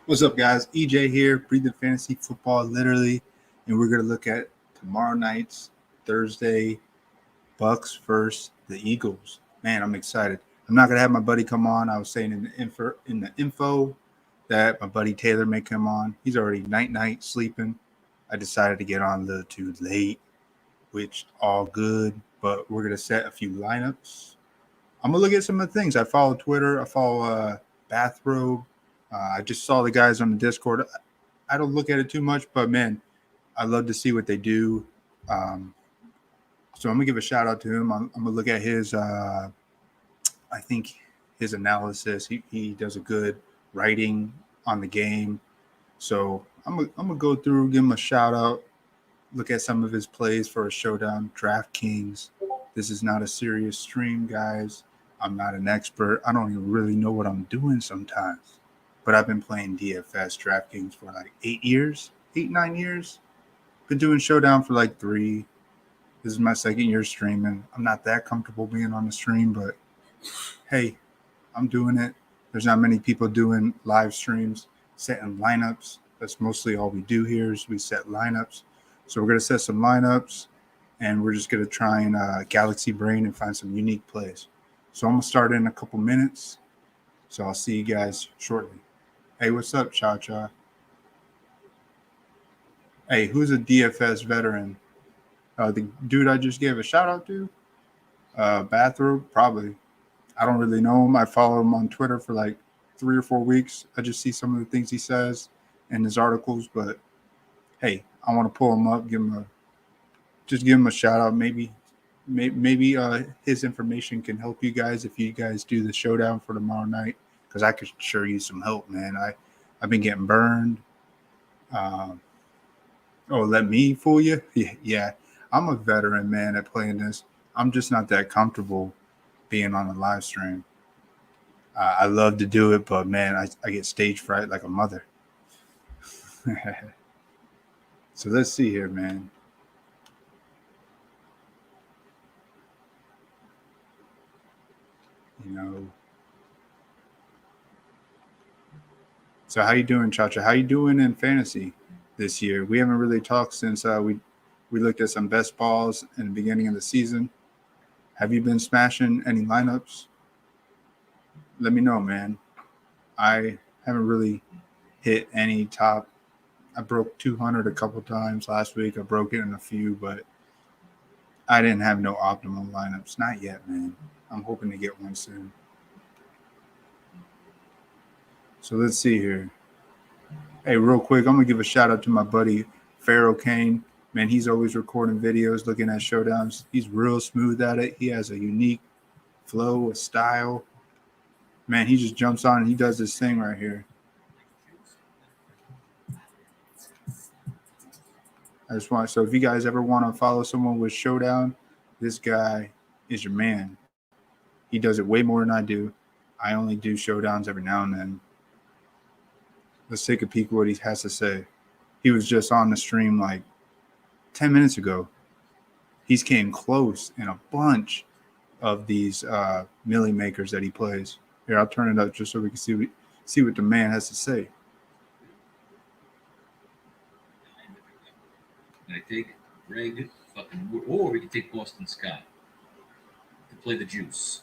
What's up, guys? EJ here, Breathing Fantasy Football, literally, and we're gonna look at tomorrow night's Thursday Bucs versus the Eagles. Man, I'm excited. I'm not gonna have my buddy come on. I was saying in the info that my buddy Taylor may come on. He's already night sleeping. I decided to get on a little too late, which all good. But we're gonna set a few lineups. I'm gonna look at some of the things. I follow Twitter. I follow Bathrobe. I just saw the guys on the Discord. I don't look at it too much, but man, I love to see what they do. So I'm gonna give a shout out to him. I'm gonna look at his. I think his analysis. He does a good writing on the game. So I'm gonna go through, give him a shout out. Look at some of his plays for a showdown. Draftkings. This is not a serious stream, guys. I'm not an expert. I don't even really know what I'm doing sometimes. But I've been playing DFS Draftkings for like 9 years. Been doing showdown for like 3. This is my second year streaming. I'm not that comfortable being on the stream, but hey, I'm doing it. There's not many people doing live streams, setting lineups. That's mostly all we do here is we set lineups. So we're going to set some lineups, and we're just going to try and galaxy brain and find some unique plays. So I'm going to start in a couple minutes. So I'll see you guys shortly. Hey, what's up, Cha-Cha? Hey, who's a DFS veteran? The dude I just gave a shout-out to? Bathrobe? Probably. I don't really know him. I follow him on Twitter for like 3 or 4 weeks. I just see some of the things he says in his articles. But, hey, I want to pull him up, give him a shout-out. Maybe his information can help you guys if you guys do the showdown for tomorrow night, because I could sure use some help, man. I've been getting burned. Let me fool you? Yeah, I'm a veteran, man, at playing this. I'm just not that comfortable being on a live stream. I love to do it, but, man, I get stage fright like a mother. So let's see here, man. So how you doing, Chacha? How you doing in fantasy this year? We haven't really talked since we looked at some best balls in the beginning of the season. Have you been smashing any lineups? Let me know, man. I haven't really hit any top. I broke 200 a couple times last week. I broke it in a few, but I didn't have no optimal lineups. Not yet, man. I'm hoping to get one soon. So let's see here. Hey, real quick, I'm going to give a shout out to my buddy Pharaoh Kane. Man, he's always recording videos, looking at showdowns. He's real smooth at it. He has a unique flow, a style. Man, he just jumps on and he does this thing right here. So if you guys ever want to follow someone with showdown, this guy is your man. He does it way more than I do. I only do showdowns every now and then. Let's take a peek at what he has to say. He was just on the stream like 10 minutes ago. He's came close in a bunch of these millie makers that he plays. Here, I'll turn it up just so we can see what the man has to say. I take Greg fucking Wood, or we can take Boston Scott to play the juice.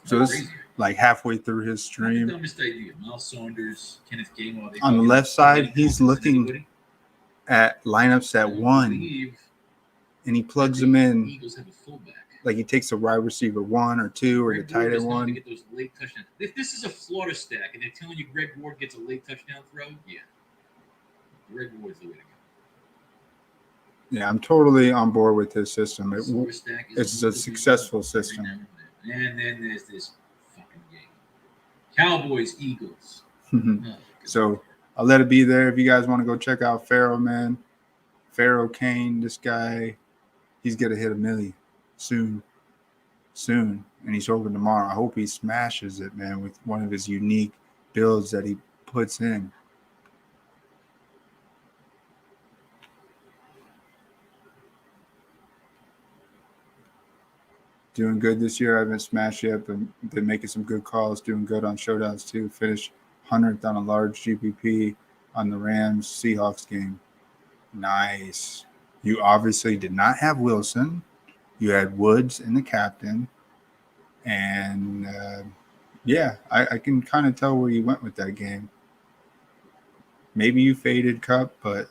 So it's like halfway through his stream. Not the dumbest idea. Miles Saunders, Kenneth Gainwell. On the left side, he's looking at lineups at 1, and he plugs them in. Eagles have a fullback. Like he takes a wide receiver 1 or 2 or the tight end 1. To get those late touchdowns. If this is a Florida stack and they're telling you Greg Ward gets a late touchdown throw, yeah. Greg Ward's the way to go. Yeah, I'm totally on board with his system. It's a successful system. And then there's this fucking game. Cowboys, Eagles. So I'll let it be there. If you guys want to go check out Pharaoh, man. Pharaoh Kane, this guy, he's going to hit a milli soon. And he's hoping tomorrow. I hope he smashes it, man, with one of his unique builds that he puts in. Doing good this year. I haven't smashed yet, but been making some good calls. Doing good on showdowns too. Finished 100th on a large GPP on the Rams Seahawks game. Nice. You obviously did not have Wilson. You had Woods and the captain. And yeah, I can kind of tell where you went with that game. Maybe you faded Cup, but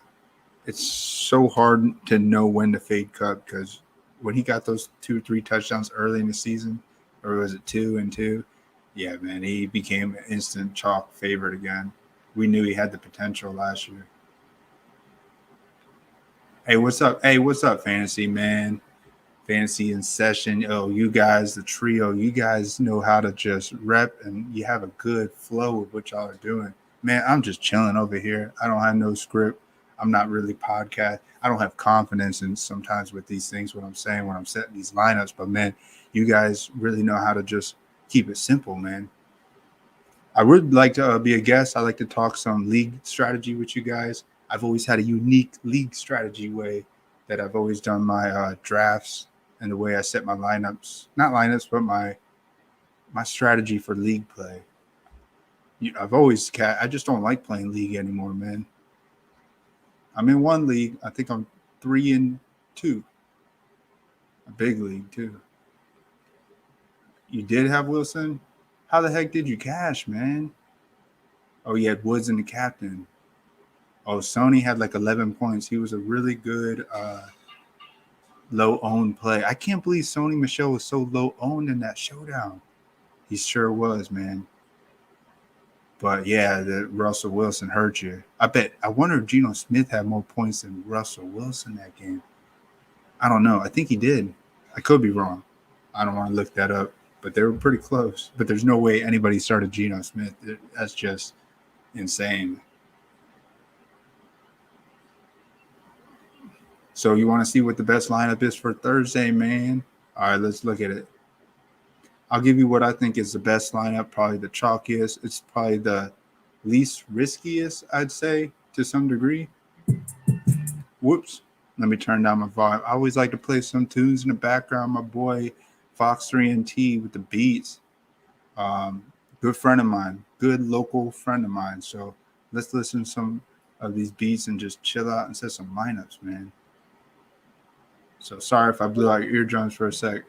it's so hard to know when to fade Cup because when he got those 2-3 touchdowns early in the season, or was it 2 and 2? Yeah, man, he became an instant chalk favorite again. We knew he had the potential last year. Hey, what's up? Hey, what's up, fantasy man? Fantasy in session. Oh, you guys, the trio, you guys know how to just rep and you have a good flow with what y'all are doing. Man, I'm just chilling over here. I don't have no script. I'm not really podcast. I don't have confidence in sometimes with these things, what I'm saying when I'm setting these lineups. But man, you guys really know how to just keep it simple, man. I would like to be a guest. I like to talk some league strategy with you guys. I've always had a unique league strategy way that I've always done my drafts and the way I set my lineups. Not lineups, but my strategy for league play. I've always I just don't like playing league anymore, man. I'm in one league. I think I'm 3-2. A big league too. You did have Wilson? How the heck did you cash, man? Oh, you had Woods and the captain. Oh, Sony had like 11 points. He was a really good low-owned play. I can't believe Sony Michel was so low-owned in that showdown. He sure was, man. But yeah, the Russell Wilson hurt you. I wonder if Geno Smith had more points than Russell Wilson that game. I don't know. I think he did. I could be wrong. I don't want to look that up, but they were pretty close. But there's no way anybody started Geno Smith. That's just insane. So you want to see what the best lineup is for Thursday, man? All right, let's look at it. I'll give you what I think is the best lineup, probably the chalkiest. It's probably the least riskiest, I'd say, to some degree. Whoops. Let me turn down my volume. I always like to play some tunes in the background. My boy Fox 3 and T with the beats. Good friend of mine. Good local friend of mine. So let's listen to some of these beats and just chill out and set some lineups, man. So sorry if I blew out your eardrums for a sec.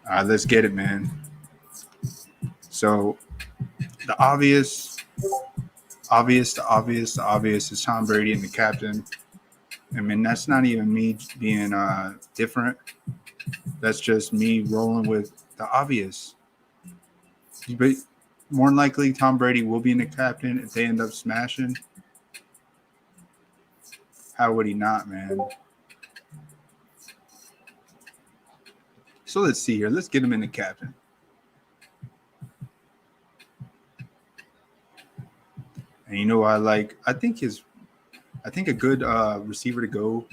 All right, let's get it, man. So the obvious is Tom Brady and the captain. I mean, that's not even me being different. That's just me rolling with the obvious. But more than likely, Tom Brady will be in the captain if they end up smashing. How would he not, man? So let's see here. Let's get him in the captain. And you know what I like? I think a good receiver to go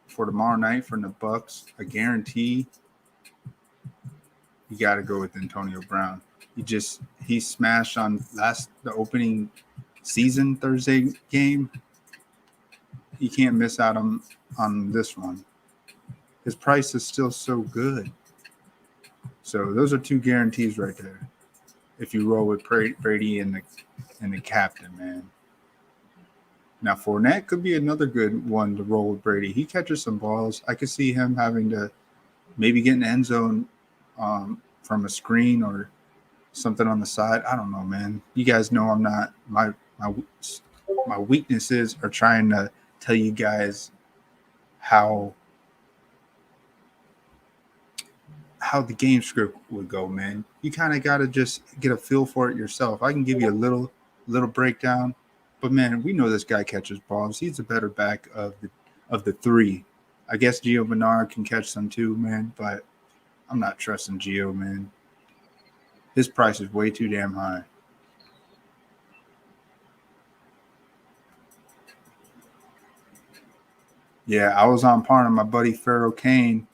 for tomorrow night for the Bucs, a guarantee. You got to go with Antonio Brown. He smashed on the opening season Thursday game. You can't miss out on this one. His price is still so good. So those are two guarantees right there. If you roll with Brady and the captain, man. Now Fournette could be another good one to roll with Brady. He catches some balls. I could see him having to maybe get in the end zone from a screen or something on the side. I don't know, man. You guys know I'm not my weaknesses are trying to tell you guys how the game script would go, man. You kind of got to just get a feel for it yourself. I can give you a little breakdown, but man, we know this guy catches balls. He's a better back of the three. I guess Gio Bernard can catch some too, man, but I'm not trusting Gio, man. His price is way too damn high. Yeah, I was on Parham. My buddy Pharaoh Kane,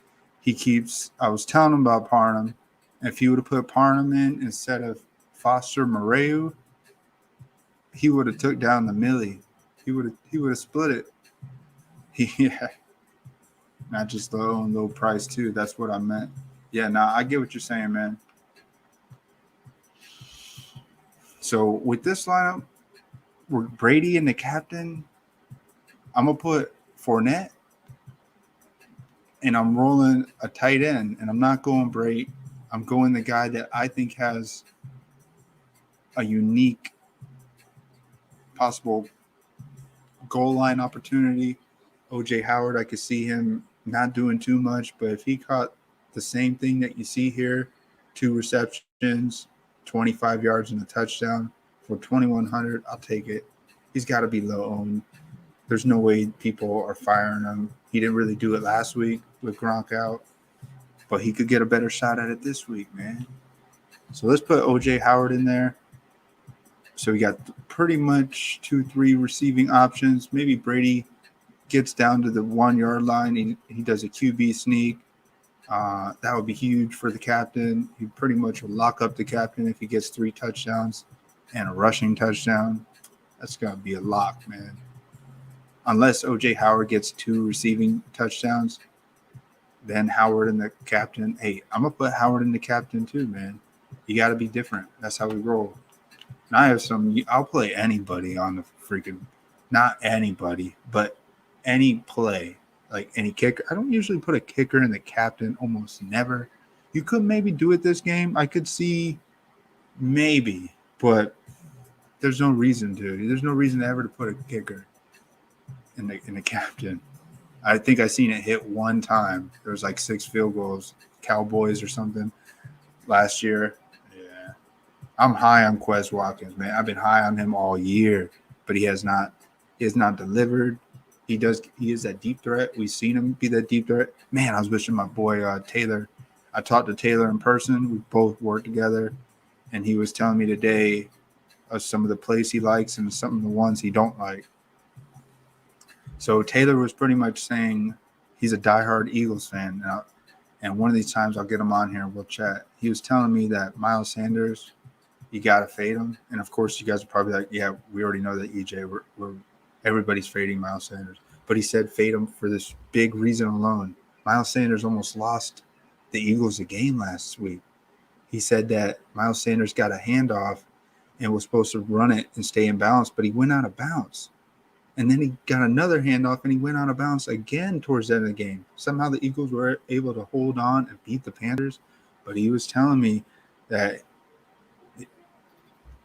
I was telling him about Parham. If he would have put Parham in instead of Foster Moreu, he would have took down the Millie. He would have split it. Yeah, not just low price too. That's what I meant. Yeah, nah, I get what you're saying, man. So with this lineup, we're Brady and the captain. I'm gonna put Fournette, and I'm rolling a tight end, and I'm not going Brady. I'm going the guy that I think has a unique possible goal line opportunity. OJ Howard, I could see him not doing too much, but if he caught the same thing that you see here, 2 receptions, 25 yards and a touchdown for 2,100, I'll take it. He's got to be low owned. There's no way people are firing him. He didn't really do it last week with Gronk out, but he could get a better shot at it this week, man. So let's put OJ Howard in there. So we got pretty much 2-3 receiving options. Maybe Brady gets down to the 1 yard line. He does a QB sneak. That would be huge for the captain. He pretty much will lock up the captain if he gets 3 touchdowns and a rushing touchdown. That's going to be a lock, man. Unless OJ Howard gets 2 receiving touchdowns, then Howard and the captain. Hey, I'm going to put Howard in the captain too, man. You got to be different. That's how we roll. And I have I'll play anybody on the freaking, not anybody, but any play, like any kicker. I don't usually put a kicker in the captain, almost never. You could maybe do it this game. I could see maybe, but there's no reason to. There's no reason ever to put a kicker in the captain. I think I seen it hit one time. There was like 6 field goals, Cowboys or something last year. Yeah. I'm high on Quez Watkins, man. I've been high on him all year, but he has not delivered. He is that deep threat. We've seen him be that deep threat. Man, I was wishing my boy Taylor. I talked to Taylor in person. We both worked together, and he was telling me today of some of the plays he likes and some of the ones he don't like. So Taylor was pretty much saying he's a diehard Eagles fan. And one of these times I'll get him on here and we'll chat. He was telling me that Miles Sanders, you got to fade him. And, of course, you guys are probably like, yeah, we already know that, EJ. Everybody's fading Miles Sanders. But he said fade him for this big reason alone. Miles Sanders almost lost the Eagles a game last week. He said that Miles Sanders got a handoff and was supposed to run it and stay in bounds, but he went out of bounds. And then he got another handoff and he went out of bounds again towards the end of the game. Somehow the Eagles were able to hold on and beat the Panthers. But he was telling me that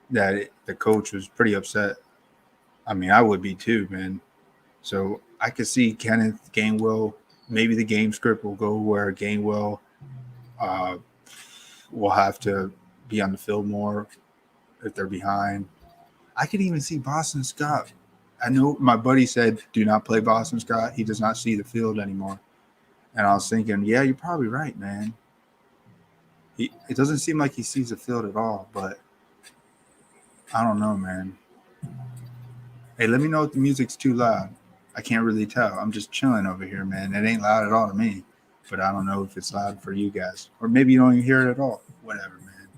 the coach was pretty upset. I mean, I would be too, man. So I could see Kenneth Gainwell. Maybe the game script will go where Gainwell will have to be on the field more if they're behind. I could even see Boston Scott. I know my buddy said, do not play Boston Scott. He does not see the field anymore. And I was thinking, yeah, you're probably right, man. It doesn't seem like he sees the field at all, but I don't know, man. Hey, let me know if the music's too loud. I can't really tell. I'm just chilling over here, man. It ain't loud at all to me, but I don't know if it's loud for you guys. Or maybe you don't even hear it at all. Whatever, man.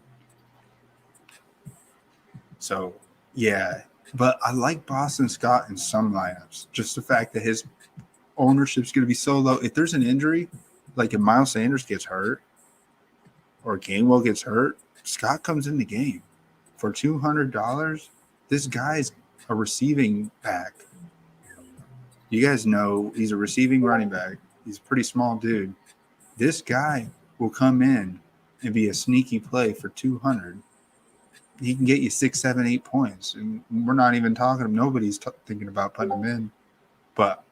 So, yeah. But I like Boston Scott in some lineups. Just the fact that his ownership's going to be so low. If there's an injury, like if Miles Sanders gets hurt or Gainwell gets hurt, Scott comes in the game. For $200, this guy's a receiving back. You guys know he's a receiving running back. He's a pretty small dude. This guy will come in and be a sneaky play for 200. He can get you 6, 7, 8 points, and we're not even talking. Nobody's thinking about putting him in. But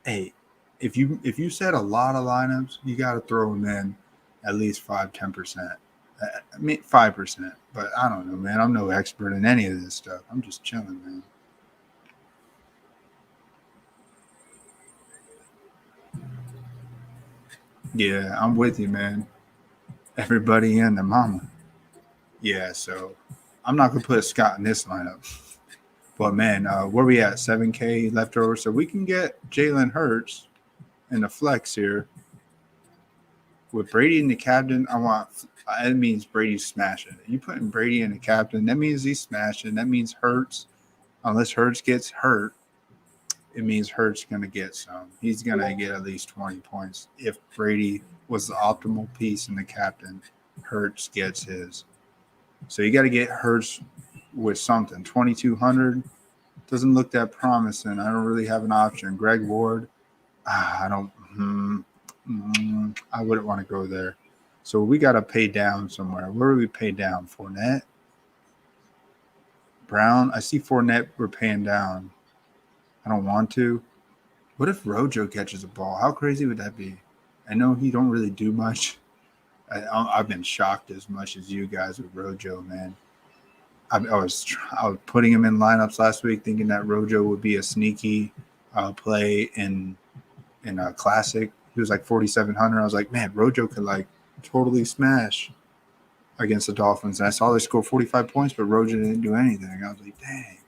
hey, if you set a lot of lineups, you got to throw him in at least 5-10%. I mean 5%, but I don't know, man. I'm no expert in any of this stuff. I'm just chilling, man. Yeah, I'm with you, man. Everybody and their mama. Yeah, so I'm not gonna put Scott in this lineup. But man, where we at? 7K left over, so we can get Jalen Hurts in the flex here with Brady in the captain. That means Brady's smashing. You putting Brady in the captain, that means he's smashing. That means Hurts, unless Hurts gets hurt, it means Hurts going to get some. He's going to get at least 20 points. If Brady was the optimal piece in the captain, Hurts gets his. So you got to get Hurts with something. 2,200 doesn't look that promising. I don't really have an option. Greg Ward, I don't. I wouldn't want to go there. So we got to pay down somewhere. Where do we pay down? Fournette? Brown? I see Fournette we're paying down. I don't want to. What if Rojo catches a ball? How crazy would that be? I know he don't really do much. I've been shocked as much as you guys with Rojo, man. I was putting him in lineups last week thinking that Rojo would be a sneaky play in a classic. He was like 4,700. I was like, man, Rojo could like totally smash against the Dolphins. And I saw they score 45 points, but Rojo didn't do anything. I was like, dang,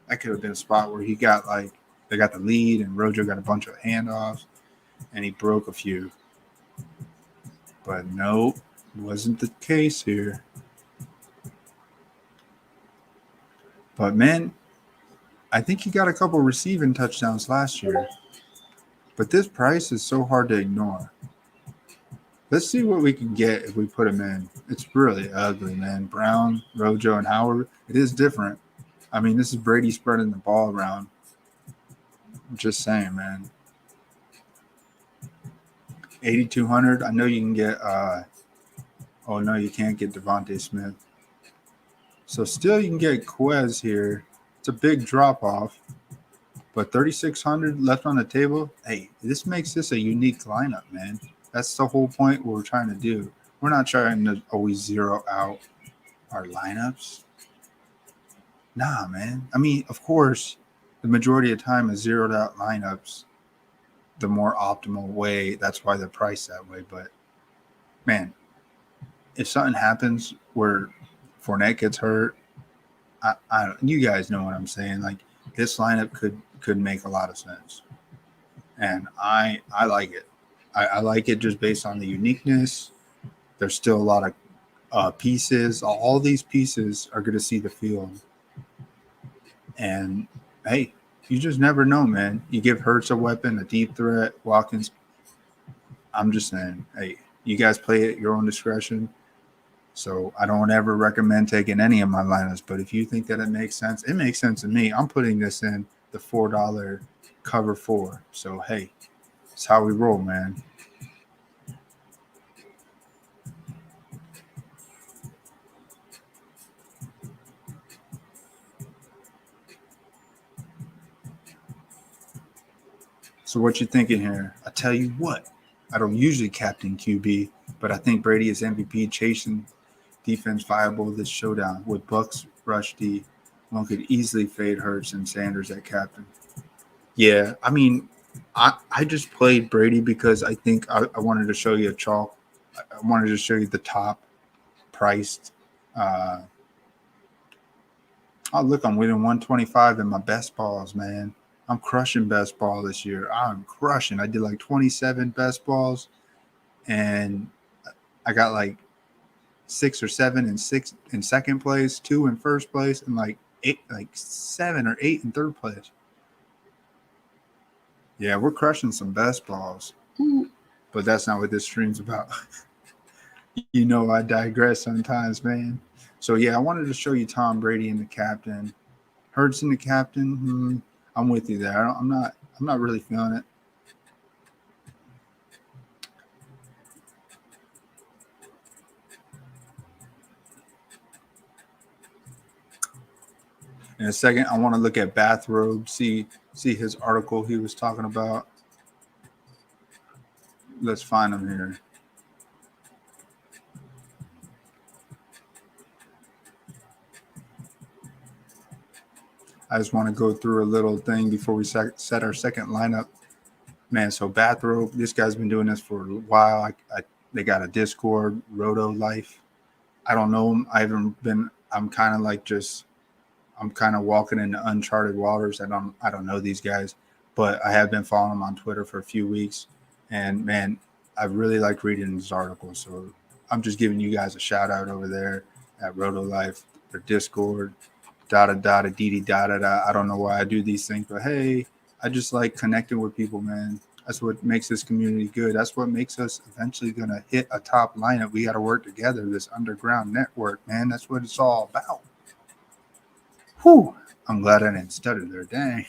that could have been a spot where he got like, they got the lead and Rojo got a bunch of handoffs and he broke a few. But nope, wasn't the case here. But man, I think he got a couple receiving touchdowns last year. But this price is so hard to ignore. Let's see what we can get if we put him in. It's really ugly, man. Brown, Rojo, and Howard. It is different. I mean, this is Brady spreading the ball around. I'm just saying, man. 8,200. I know you can get oh no, you can't get Devontae Smith. So still you can get Quez here. It's a big drop off. But 3,600 left on the table. Hey, this makes this a unique lineup, man. That's the whole point we're trying to do. We're not trying to always zero out our lineups. Nah, man. I mean, of course, the majority of the time is zeroed out lineups the more optimal way. That's why they're priced that way. But, man, if something happens where Fournette gets hurt, I don't, you guys know what I'm saying. Like, this lineup could make a lot of sense. And I like it. I like it just based on the uniqueness. There's still a lot of pieces. All these pieces are going to see the field. And, hey, you just never know, man. You give Hurts a weapon, a deep threat, Watkins. I'm just saying, hey, you guys play at your own discretion. So I don't ever recommend taking any of my lineups. But if you think that it makes sense to me. I'm putting this in the $4 cover 4. So, hey, it's how we roll, man. So what you thinking here? I tell you what, I don't usually captain QB, but I think Brady is MVP chasing defense viable this showdown. With Bucs rush D, one could easily fade Hurts and Sanders at captain. Yeah, I mean, I just played Brady because I think I wanted to show you a chalk. I wanted to show you the top priced. Oh, look, I'm winning 125 in my best balls, man. I'm crushing best ball this year. I'm crushing. I did like 27 best balls, and I got like 6 or 7 in second place, 2 in first place, and like 7 or 8 in third place. Yeah, we're crushing some best balls. But that's not what this stream's about. You know I digress sometimes, man. So, yeah, I wanted to show you Tom Brady and the captain. Hurts and the captain, I'm with you there. I'm not really feeling it. In a second, I want to look at Bathrobe, see his article he was talking about. Let's find him here. I just want to go through a little thing before we set our second lineup. Man, so Bathrobe, this guy's been doing this for a while. They got a Discord, Roto Life. I don't know him. I'm kind of walking into uncharted waters. I don't know these guys, but I have been following them on Twitter for a few weeks. And man, I really like reading his articles. So I'm just giving you guys a shout out over there at Roto Life, their Discord, dee. I don't know why I do these things, but hey, I just like connecting with people, man. That's what makes this community good. That's what makes us eventually gonna hit a top lineup. We got to work together. This underground network, man. That's what it's all about. Whew. I'm glad I didn't stutter there. Dang.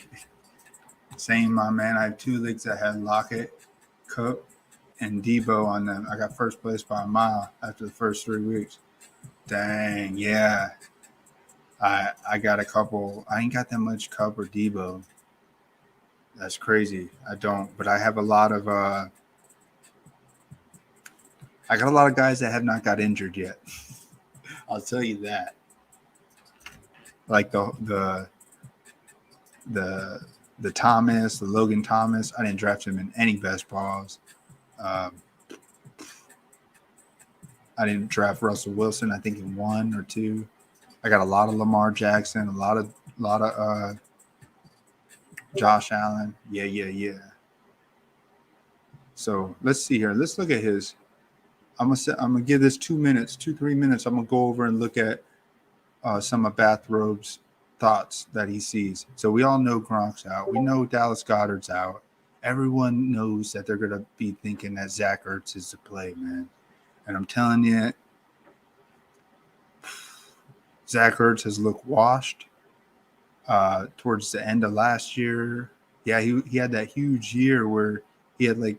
Same, my man. I have two leagues that had Lockett, Cook, and Debo on them. I got first place by a mile after the first 3 weeks. Dang, yeah. I got a couple. I ain't got that much Cup or Debo. That's crazy. I don't, but I have a lot of. I got a lot of guys that have not got injured yet. I'll tell you that. Like the the Thomas, the Logan Thomas. I didn't draft him in any best balls. Um, I didn't draft Russell Wilson. I think in 1 or 2. I got a lot of Lamar Jackson, a lot of Josh Allen. Yeah. So let's see here. Let's look at his. I'm gonna give this 2 minutes, 3 minutes. I'm gonna go over and look at some of Bathrobe's thoughts that he sees. So we all know Gronk's out. We know Dallas Goedert's out. Everyone knows that they're gonna be thinking that Zach Ertz is the play, man. And I'm telling you, Zach Ertz has looked washed towards the end of last year. Yeah, he had that huge year where he had like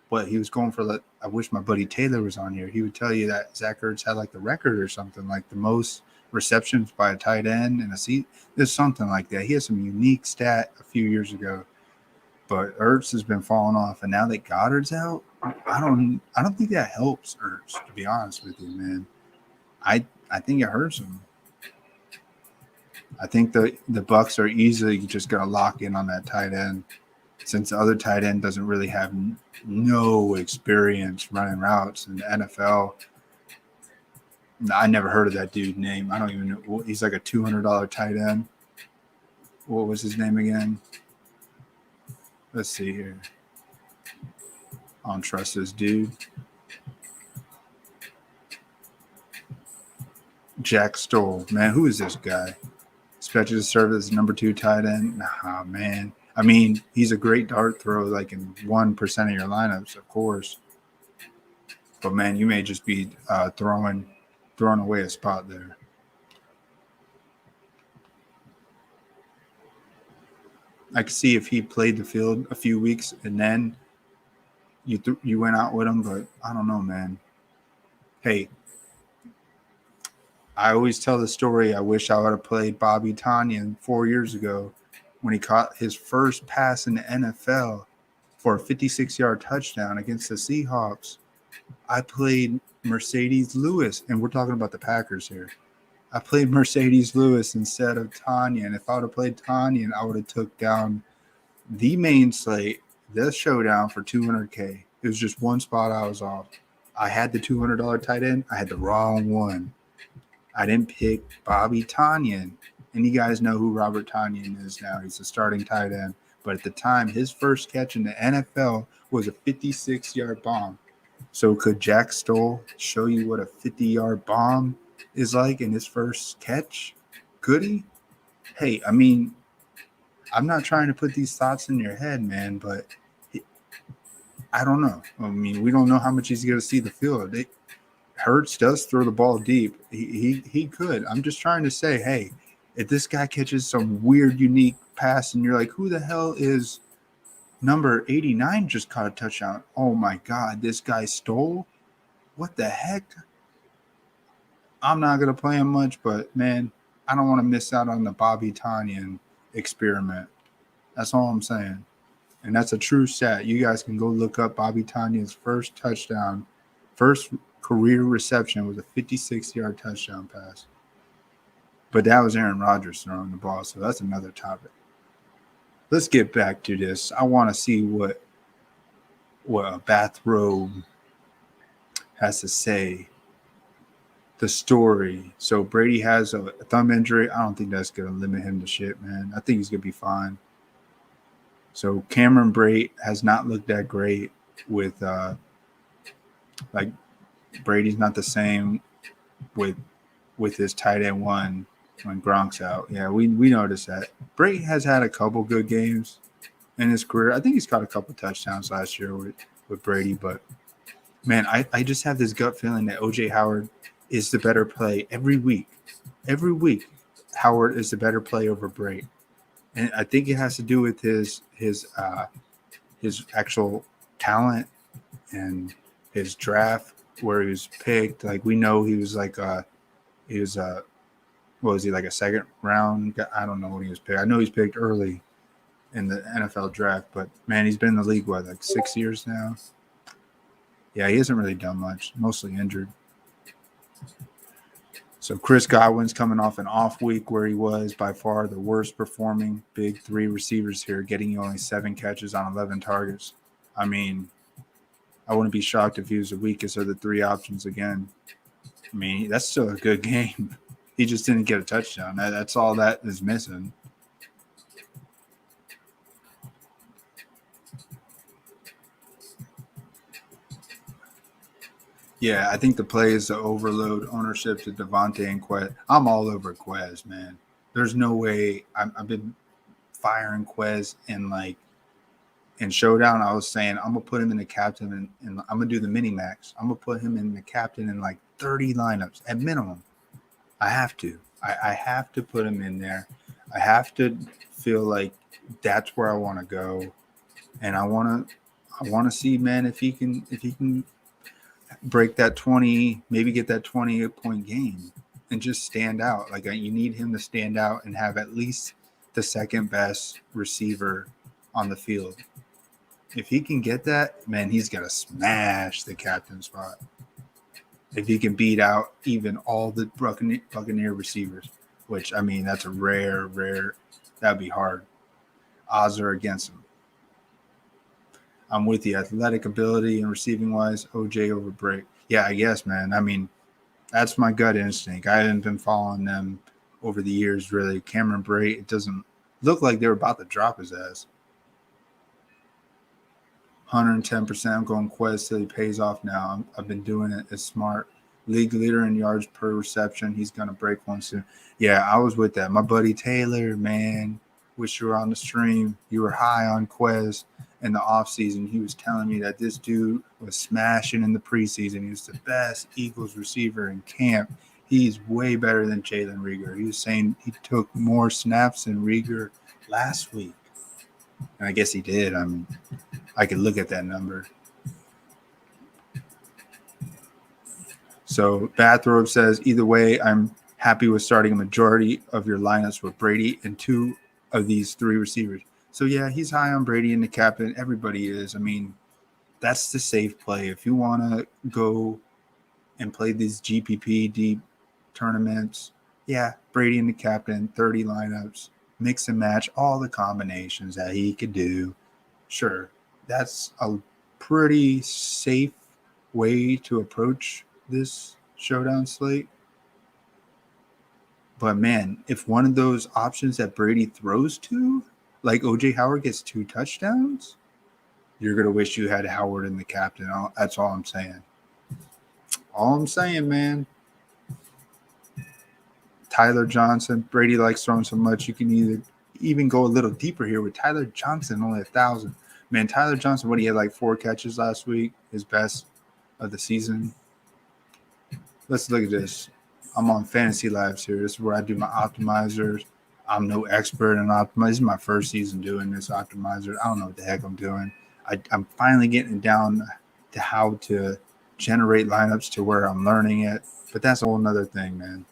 what he was going for. Like, I wish my buddy Taylor was on here. He would tell you that Zach Ertz had like the record or something, like the most receptions by a tight end in a seat. There's something like that. He had some unique stat a few years ago, but Ertz has been falling off, and now that Goddard's out, I don't think that helps Ertz. To be honest with you, man, I think it hurts him. I think the Bucs are easily just going to lock in on that tight end, since the other tight end doesn't really have no experience running routes in the NFL. I never heard of that dude's name. I don't even know. He's like a $200 tight end. What was his name again? Let's see here. I don't trust this dude. Jack Stoll. Man, who is this guy? Expected to serve as number 2 tight end. Nah, man. I mean, he's a great dart throw, like in 1% of your lineups, of course. But man, you may just be throwing away a spot there. I could see if he played the field a few weeks and then you went out with him, but I don't know, man. Hey, I always tell the story. I wish I would have played Bobby Tonyan 4 years ago when he caught his first pass in the NFL for a 56-yard touchdown against the Seahawks. I played Mercedes Lewis, and we're talking about the Packers here. I played Mercedes Lewis instead of Tonyan. If I would have played Tonyan, I would have took down the main slate, the showdown for $200K. It was just one spot I was off. I had the $200 tight end. I had the wrong one. I didn't pick Bobby Tonyan. And you guys know who Robert Tonyan is now. He's a starting tight end. But at the time, his first catch in the NFL was a 56-yard bomb. So could Jack Stoll show you what a 50-yard bomb is like in his first catch? Could he? Hey, I mean, I'm not trying to put these thoughts in your head, man, but I don't know. I mean, we don't know how much he's going to see the field. Hurts does throw the ball deep. He could. I'm just trying to say, hey, if this guy catches some weird, unique pass and you're like, who the hell is number 89 just caught a touchdown? Oh, my God, this guy stole? What the heck? I'm not going to play him much, but, man, I don't want to miss out on the Bobby Tonyan experiment. That's all I'm saying. And that's a true stat. You guys can go look up Bobby Tonyan's first touchdown, first career reception was a 56-yard touchdown pass. But that was Aaron Rodgers throwing the ball, so that's another topic. Let's get back to this. I want to see what a Bathrobe has to say. The story. So Brady has a thumb injury. I don't think that's going to limit him to shit, man. I think he's going to be fine. So Cameron Brate has not looked that great with like Brady's not the same with his tight end one when Gronk's out. Yeah, we noticed that. Brady has had a couple good games, in his career. I think he's caught a couple touchdowns last year with Brady, but man, I just have this gut feeling that OJ Howard is the better play every week. Every week, Howard is the better play over Brady, and I think it has to do with his actual talent and his draft where he was picked. Like we know he was like he was what was he, like a second round? I don't know when he was picked. I know he's picked early in the NFL draft, but man, he's been in the league like 6 years now. Yeah, he hasn't really done much, mostly injured. So Chris Godwin's coming off an off week where he was by far the worst performing big three receivers here, getting you only 7 catches on 11 targets. I mean, I wouldn't be shocked if he was the weakest of the 3 options again. I mean, that's still a good game. He just didn't get a touchdown. That's all that is missing. Yeah, I think the play is to overload ownership to Devontae and Quez. I'm all over Quez, man. There's no way. I've been firing Quez in showdown. I was saying I'm gonna put him in the captain and I'm gonna do the mini max. I'm gonna put him in the captain in like 30 lineups at minimum. I have to. I have to put him in there. I have to feel like that's where I want to go, and I want to see, man, if he can break that 20, maybe get that 28-point game and just stand out. Like you need him to stand out and have at least the second best receiver on the field. If he can get that, man, he's got to smash the captain spot. If he can beat out even all the Buccaneer receivers, which, I mean, that's a rare, that'd be hard. Odds are against him. I'm with you. Athletic ability and receiving wise, OJ over Break. Yeah, I guess, man. I mean, that's my gut instinct. I haven't been following them over the years, really. Cameron Brate, it doesn't look like they're about to drop his ass. 110%. I'm going Quez till he pays off now. I've been doing it. It's smart. League leader in yards per reception. He's going to break one soon. Yeah, I was with that. My buddy Taylor, man, wish you were on the stream. You were high on Quez in the offseason. He was telling me that this dude was smashing in the preseason. He was the best Eagles receiver in camp. He's way better than Jalen Reagor. He was saying he took more snaps than Reagor last week. And I guess he did. I mean, I could look at that number. So Bathrobe says, either way, I'm happy with starting a majority of your lineups with Brady and 2 of these 3 receivers. So, yeah, he's high on Brady and the captain. Everybody is. I mean, that's the safe play. If you want to go and play these GPP deep tournaments, yeah, Brady and the captain, 30 lineups, mix and match all the combinations that he could do. Sure, that's a pretty safe way to approach this showdown slate. But, man, if one of those options that Brady throws to, like OJ Howard gets 2 touchdowns, you're going to wish you had Howard in the captain. That's all I'm saying. All I'm saying, man. Tyler Johnson. Brady likes throwing so much. You can even go a little deeper here with Tyler Johnson, only 1,000. Man, Tyler Johnson, he had like 4 catches last week, his best of the season. Let's look at this. I'm on Fantasy Labs here. This is where I do my optimizers. I'm no expert in optimizer. This is my first season doing this optimizer. I don't know what the heck I'm doing. I'm finally getting down to how to generate lineups to where I'm learning it. But that's a whole nother thing, man.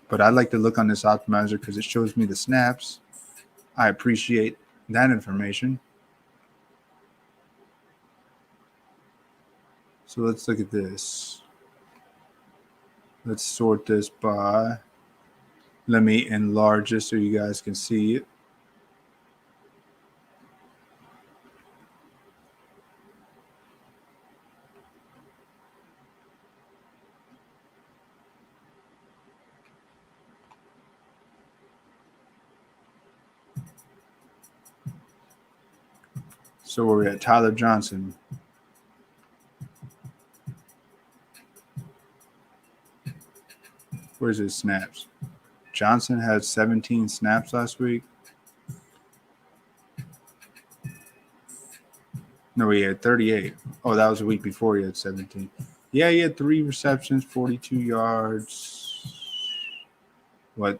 But I like to look on this optimizer because it shows me the snaps. I appreciate that information. So let's look at this. Let's sort this by. Let me enlarge this so you guys can see it. So we're at Tyler Johnson. Where's his snaps? Johnson had 17 snaps last week. No, he had 38. Oh, that was a week before he had 17. Yeah, he had 3 receptions, 42 yards. What?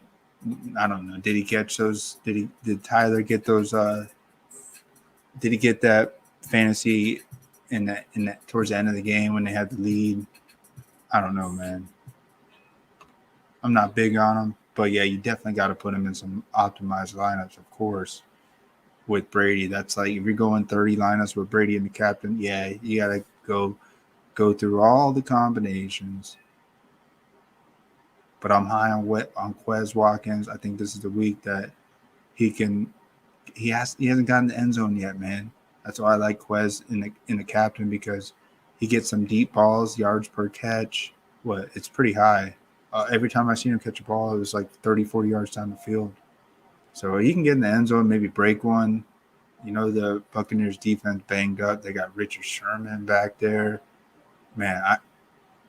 I don't know. Did he catch those? Did Tyler get those? Did he get that fantasy in that towards the end of the game when they had the lead? I don't know, man. I'm not big on him, but yeah, you definitely got to put him in some optimized lineups, of course. With Brady, that's like if you're going 30 lineups with Brady and the captain, yeah, you got to go through all the combinations. But I'm high on Quez Watkins. I think this is the week that he can. He hasn't gotten the end zone yet, man. That's why I like Quez in the captain because he gets some deep balls, yards per catch. It's pretty high. Every time I seen him catch a ball, it was like 30, 40 yards down the field. So he can get in the end zone, maybe break one. You know, the Buccaneers defense banged up. They got Richard Sherman back there. Man,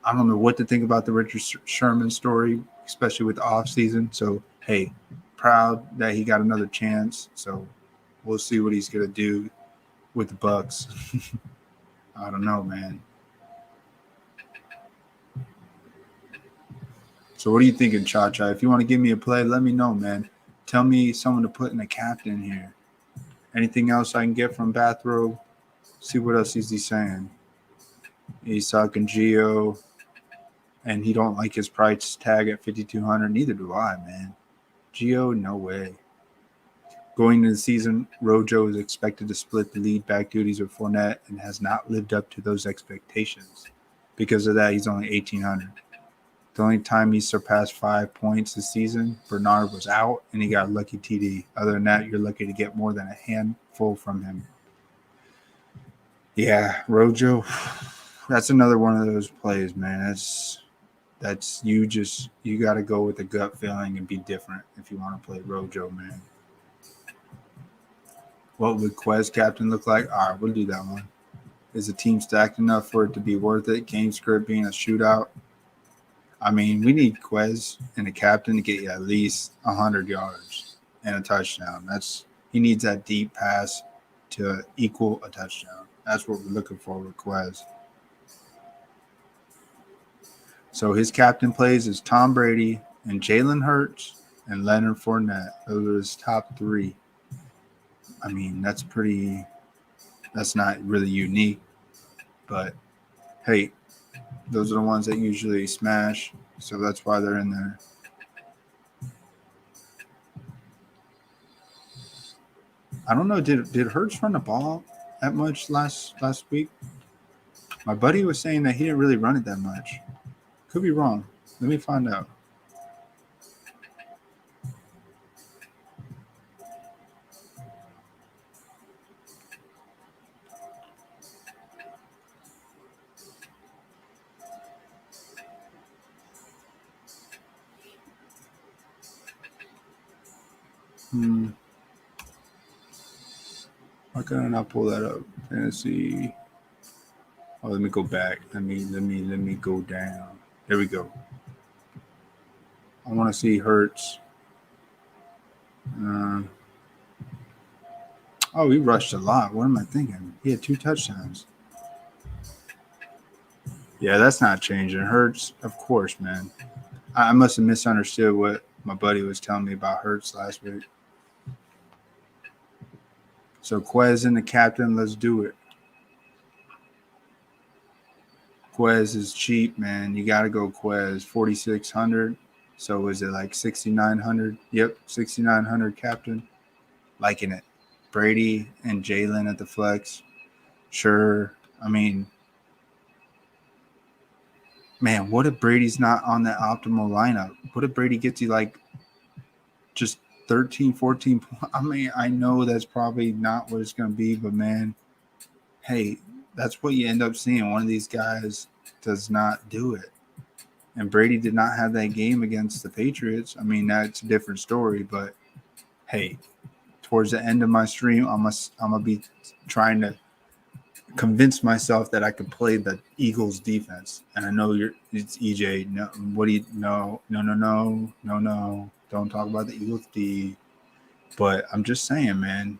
I don't know what to think about the Richard Sherman story, especially with the offseason. So, hey, proud that he got another chance. So we'll see what he's going to do with the Bucs. I don't know, man. So what are you thinking, Cha-Cha? If you want to give me a play, let me know, man. Tell me someone to put in a captain here. Anything else I can get from Bathrobe? See what else is he saying. He's talking Geo, and he don't like his price tag at 5,200. Neither do I, man. Geo, no way. Going into the season, Rojo is expected to split the lead back duties with Fournette and has not lived up to those expectations. Because of that, he's only 1,800. The only time he surpassed 5 points this season, Bernard was out, and he got a lucky TD. Other than that, you're lucky to get more than a handful from him. Yeah, Rojo, that's another one of those plays, man. That's you got to go with a gut feeling and be different if you want to play Rojo, man. What would Quez captain look like? All right, we'll do that one. Is the team stacked enough for it to be worth it? Game script being a shootout. I mean, we need Quez and a captain to get you at least 100 yards and a touchdown. He needs that deep pass to equal a touchdown. That's what we're looking for with Quez. So his captain plays is Tom Brady and Jalen Hurts and Leonard Fournette. Those are his top 3. I mean, that's not really unique, but hey, those are the ones that usually smash, so that's why they're in there. I don't know, did Hurts run the ball that much last week? My buddy was saying that he didn't really run it that much. Could be wrong. Let me find out. Why couldn't I not pull that up? Fantasy. Oh, let me go back. Let me go down. There we go. I want to see Hurts. He rushed a lot. What am I thinking? He had 2 touchdowns. Yeah, that's not changing. Hurts, of course, man. I must have misunderstood what my buddy was telling me about Hurts last week. So Quez and the captain, let's do it. Quez is cheap, man. You got to go Quez. 4,600. So is it like 6,900? Yep, 6,900 captain. Liking it. Brady and Jalen at the flex. Sure. I mean, man, what if Brady's not on that optimal lineup? What if Brady gets you like just 13, 14 points? I mean, I know that's probably not what it's going to be, but man, hey, that's what you end up seeing. One of these guys does not do it. And Brady did not have that game against the Patriots. I mean, that's a different story, but hey, towards the end of my stream, I'm gonna be trying to convince myself that I could play the Eagles defense. And I know it's EJ. No, what do you no. Don't talk about the Eagles D. But I'm just saying, man,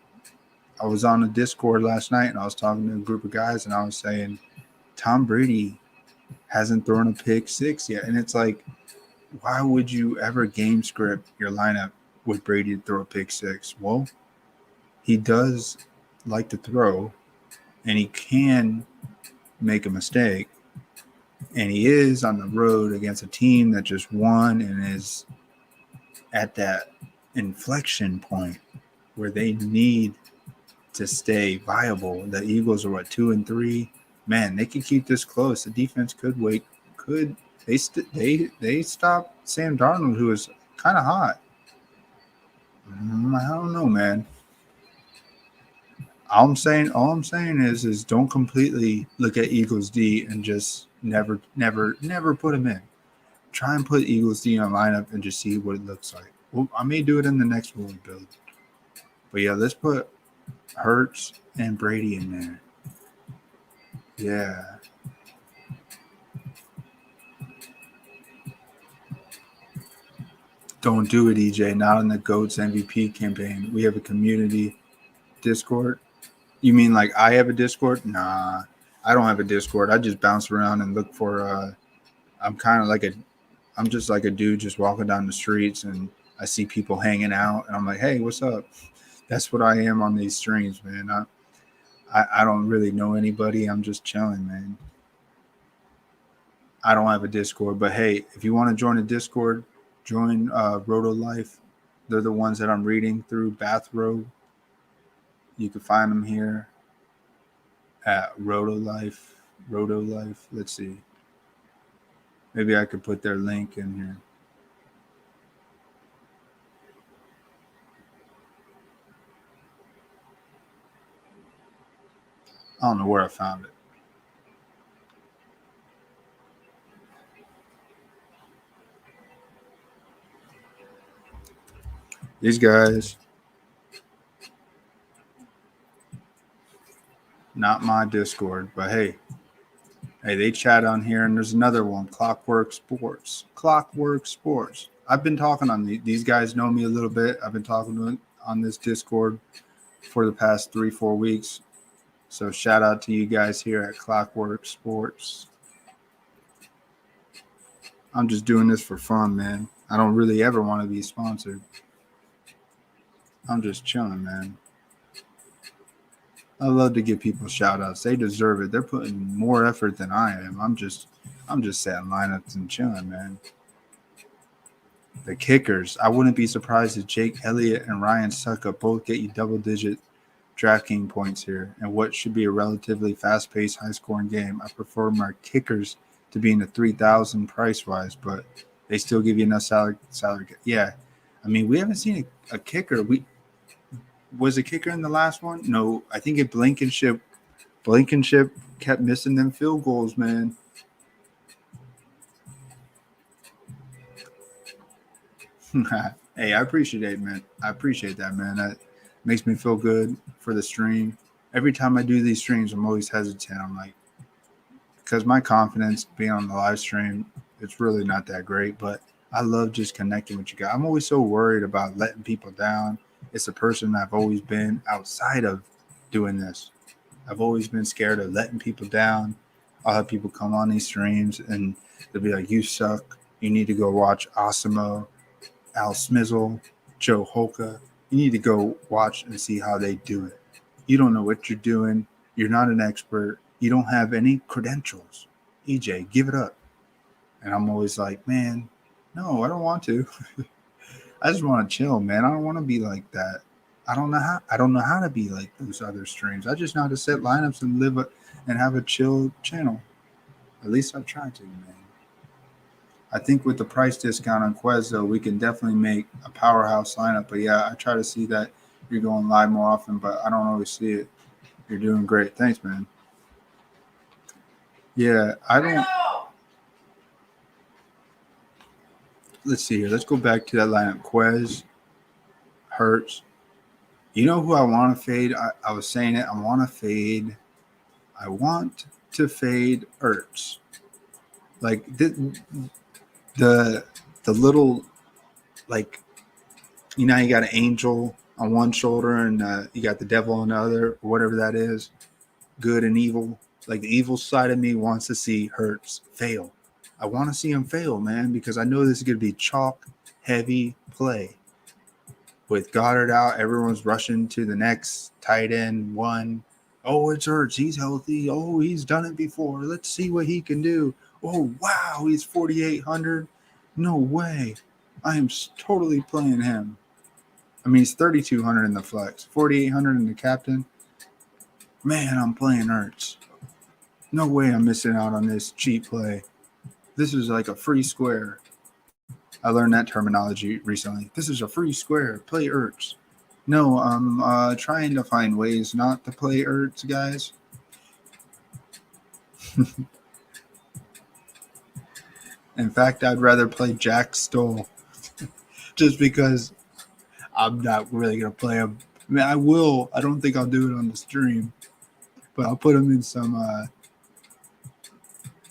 I was on a Discord last night and I was talking to a group of guys and I was saying Tom Brady hasn't thrown a pick six yet. And it's like, why would you ever game script your lineup with Brady to throw a pick six? Well, he does like to throw and he can make a mistake. And he is on the road against a team that just won and is at that inflection point where they need to stay viable. The Eagles are what, 2-3? Man, they could keep this close. The defense could wait. Could they stop Sam Darnold, who is kind of hot? I don't know, man. All I'm saying is don't completely look at Eagles D and just never put him in. Try and put Eagles D on lineup and just see what it looks like. Well, I may do it in the next one we build. But yeah, let's put Hurts and Brady in there. Yeah. Don't do it, EJ. Not on the GOATS MVP campaign. We have a community Discord. You mean like I have a Discord? Nah, I don't have a Discord. I just bounce around and look for. I'm kind of like I'm just like a dude just walking down the streets and I see people hanging out and I'm like, hey, what's up? That's what I am on these streams, man. I don't really know anybody. I'm just chilling, man. I don't have a Discord, but hey, if you want to join a Discord, join Roto Life. They're the ones that I'm reading through Bathrobe. You can find them here at Roto Life. Roto Life. Let's see. Maybe I could put their link in here. I don't know where I found it. These guys, not my Discord, but hey, they chat on here, and there's another one, Clockwork Sports. Clockwork Sports. I've been talking on these guys know me a little bit. I've been talking on this Discord for the past 3-4 weeks. So shout out to you guys here at Clockwork Sports. I'm just doing this for fun, man. I don't really ever want to be sponsored. I'm just chilling, man. I love to give people shout outs. They deserve it. They're putting more effort than I am. I'm just setting lineups and chilling, man. The kickers. I wouldn't be surprised if Jake Elliott and Ryan Suckup both get you double-digit DraftKings points here. And what should be a relatively fast-paced, high-scoring game. I prefer my kickers to be in the 3,000 price-wise, but they still give you enough salary. Yeah. I mean, we haven't seen a kicker. Was a kicker in the last one? No, I think it Blankenship kept missing them field goals, man. Hey, I appreciate it, man. I appreciate that, man. That makes me feel good for the stream. Every time I do these streams, I'm always hesitant. I'm like, because my confidence being on the live stream, it's really not that great, but I love just connecting with you guys. I'm always so worried about letting people down. It's a person I've always been outside of doing this. I've always been scared of letting people down. I'll have people come on these streams and they'll be like, you suck. You need to go watch Asimo, Al Smizzle, Joe Holka. You need to go watch and see how they do it. You don't know what you're doing. You're not an expert. You don't have any credentials. EJ, give it up. And I'm always like, man, no, I don't want to. I just want to chill, man. I don't want to be like that. I don't know how to be like those other streams. I just know how to set lineups and and have a chill channel. At least I've tried to, man. I think with the price discount on Quez, though, we can definitely make a powerhouse lineup. But yeah, I try to see that you're going live more often, but I don't always see it. You're doing great. Thanks, man. Yeah, I don't. Let's see here. Let's go back to that lineup. Quez, Hurts. You know who I want to fade? I was saying it. I want to fade Ertz. Like the little, like, you know, you got an angel on one shoulder and you got the devil on the other, or whatever that is, good and evil. Like the evil side of me wants to see Hurts fail. I want to see him fail, man, because I know this is going to be chalk heavy play. With Goddard out, everyone's rushing to the next tight end one. Oh, it's Hurts. He's healthy. Oh, he's done it before. Let's see what he can do. Oh, wow, he's 4,800. No way. I am totally playing him. I mean, he's 3,200 in the flex, 4,800 in the captain. Man, I'm playing Hurts. No way I'm missing out on this cheap play. This is like a free square. I learned that terminology recently. This is a free square. Play Ertz. No, I'm trying to find ways not to play Ertz, guys. In fact, I'd rather play Jack Stoll just because I'm not really going to play him. I mean, I will. I don't think I'll do it on the stream, but I'll put him in some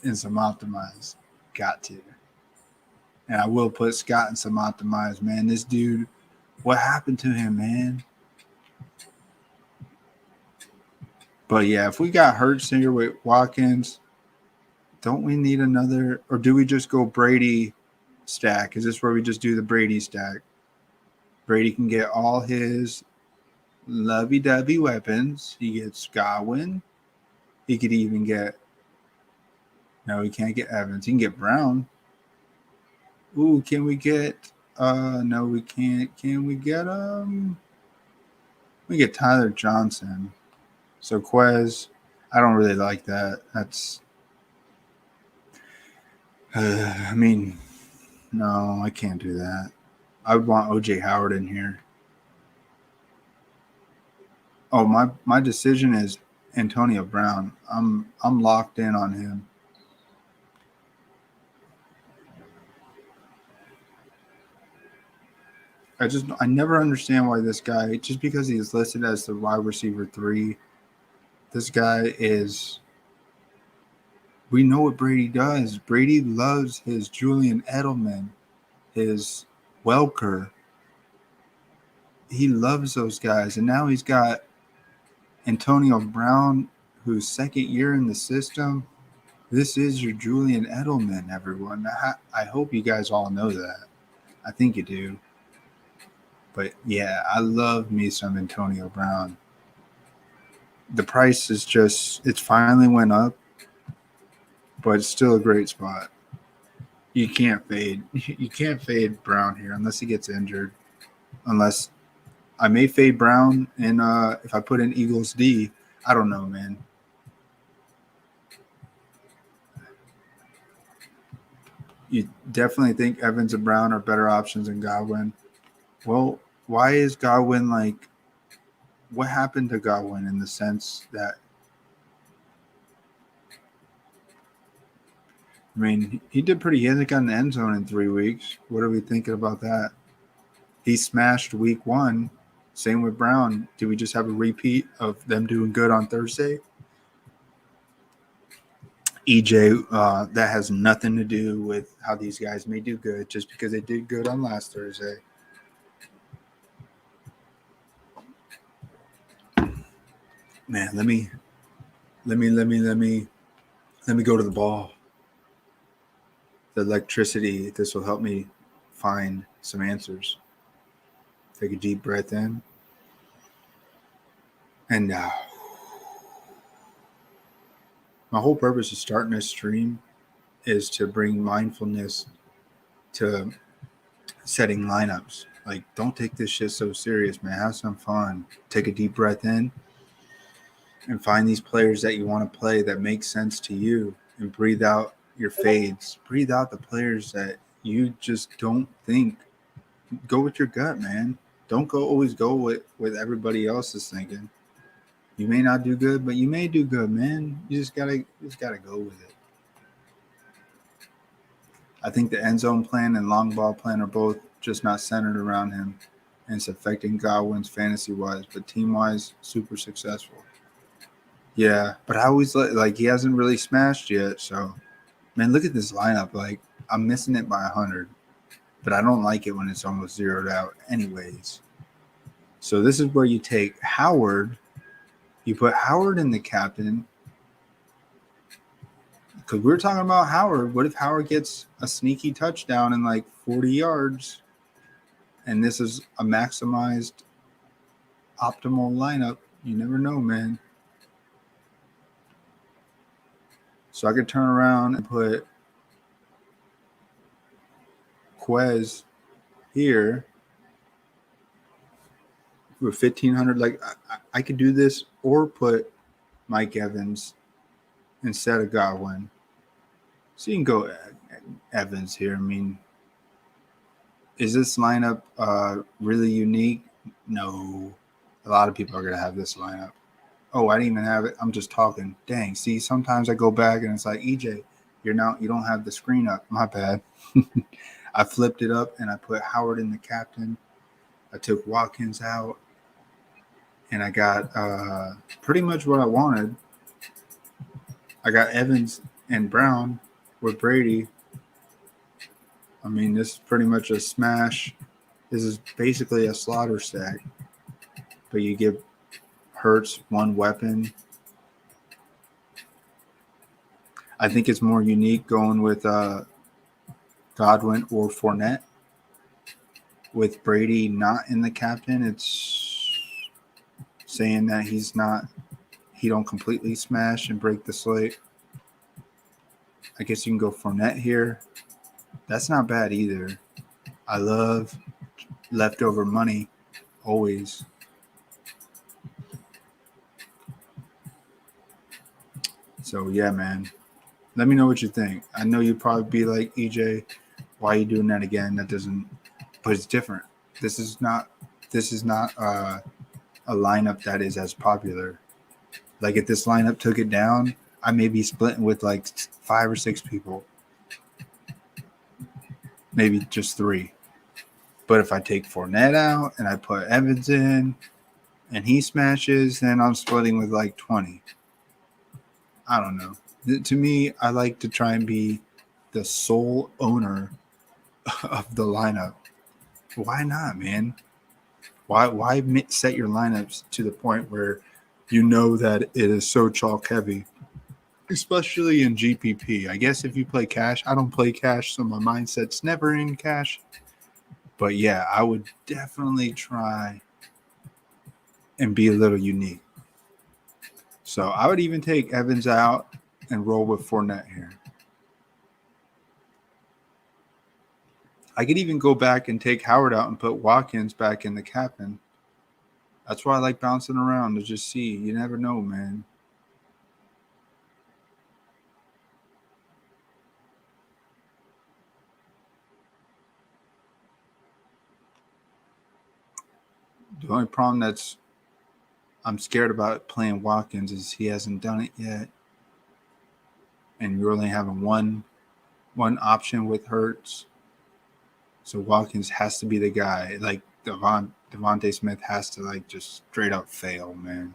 optimized. Got to. And I will put Scott in some optimized, man. This dude, what happened to him, man? But yeah, if we got Hurts here with Watkins, don't we need another, or do we just go Brady stack? Is this where we just do the Brady stack? Brady can get all his lovey-dovey weapons. He gets Godwin. He could even get, no, he can't get Evans. He can get Brown. Ooh, can we get, no, we can't. Can we get, we get Tyler Johnson. So Quez, I don't really like that. That's, I mean, no, I can't do that. I would want OJ Howard in here. Oh, my decision is Antonio Brown. I'm locked in on him. I never understand why this guy, just because he's listed as the wide receiver 3, this guy is, we know what Brady does. Brady loves his Julian Edelman, his Welker. He loves those guys. And now he's got Antonio Brown, who's second year in the system. This is your Julian Edelman, everyone. I hope you guys all know that. I think you do. But yeah, I love me some Antonio Brown. The price is just, it's finally went up, but it's still a great spot. You can't fade. You can't fade Brown here unless he gets injured. Unless I may fade Brown, and if I put in Eagles D, I don't know, man. You definitely think Evans and Brown are better options than Godwin. Well, why is Godwin like, what happened to Godwin in the sense that, I mean, he did pretty. He hasn't gotten the end zone in 3 weeks. What are we thinking about that? He smashed week 1. Same with Brown. Do we just have a repeat of them doing good on Thursday? EJ, that has nothing to do with how these guys may do good just because they did good on last Thursday. Man, let me go to the ball. The electricity, this will help me find some answers. Take a deep breath in. And my whole purpose of starting this stream is to bring mindfulness to setting lineups. Like, don't take this shit so serious, man. Have some fun. Take a deep breath in and find these players that you want to play that make sense to you, and breathe out your fades. Breathe out the players that you just don't think. Go with your gut, man. Don't always go with everybody else is thinking. You may not do good, but you may do good, man. You just gotta go with it. I think the end zone plan and long ball plan are both just not centered around him, and it's affecting Godwin's fantasy wise, but team wise, super successful. Yeah, but I always like he hasn't really smashed yet. So, man, look at this lineup. Like, I'm missing it by 100, but I don't like it when it's almost zeroed out, anyways. So this is where you take Howard. You put Howard in the captain. Because we were talking about Howard. What if Howard gets a sneaky touchdown in like 40 yards? And this is a maximized optimal lineup. You never know, man. So I could turn around and put Quez here with 1,500. Like I could do this or put Mike Evans instead of Godwin. So you can go Evans here. I mean, is this lineup really unique? No. A lot of people are going to have this lineup. Oh, I didn't even have it. I'm just talking. Dang. See, sometimes I go back and it's like, EJ, you don't have the screen up. My bad. I flipped it up and I put Howard in the captain. I took Watkins out and I got pretty much what I wanted. I got Evans and Brown with Brady. I mean, this is pretty much a smash. This is basically a slaughter stack. But you give Hurts one weapon. I think it's more unique going with Godwin or Fournette. With Brady not in the captain, it's saying that he don't completely smash and break the slate. I guess you can go Fournette here. That's not bad either. I love leftover money always. So yeah, man. Let me know what you think. I know you'd probably be like, EJ, why are you doing that again? That doesn't, but it's different. This is not a lineup that is as popular. Like if this lineup took it down, I may be splitting with like 5 or 6 people. Maybe just 3. But if I take Fournette out and I put Evans in and he smashes, then I'm splitting with like 20. I don't know. To me, I like to try and be the sole owner of the lineup. Why not, man? Why set your lineups to the point where you know that it is so chalk heavy, especially in GPP? I guess if you play cash, I don't play cash, so my mindset's never in cash. But yeah, I would definitely try and be a little unique. So I would even take Evans out and roll with Fournette here. I could even go back and take Howard out and put Watkins back in the captain. That's why I like bouncing around to just see. You never know, man. The only problem I'm scared about playing Watkins is he hasn't done it yet. And you're only having one option with Hurts. So Watkins has to be the guy. Like Devontae Smith has to like just straight up fail, man.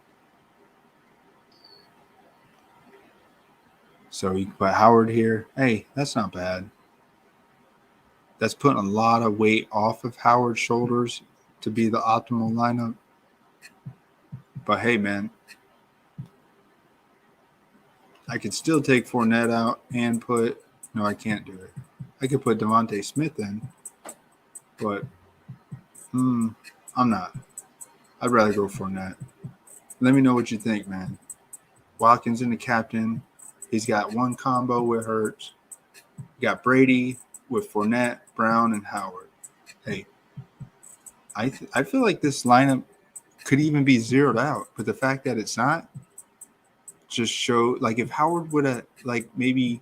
So you can put Howard here. Hey, that's not bad. That's putting a lot of weight off of Howard's shoulders to be the optimal lineup. But hey, man, I could still take Fournette out and put – no, I can't do it. I could put Devontae Smith in, but I'm not. I'd rather go Fournette. Let me know what you think, man. Watkins in the captain. He's got one combo with Hurts. You got Brady with Fournette, Brown, and Howard. Hey, I feel like this lineup could even be zeroed out, but the fact that it's not just show like if Howard would have like maybe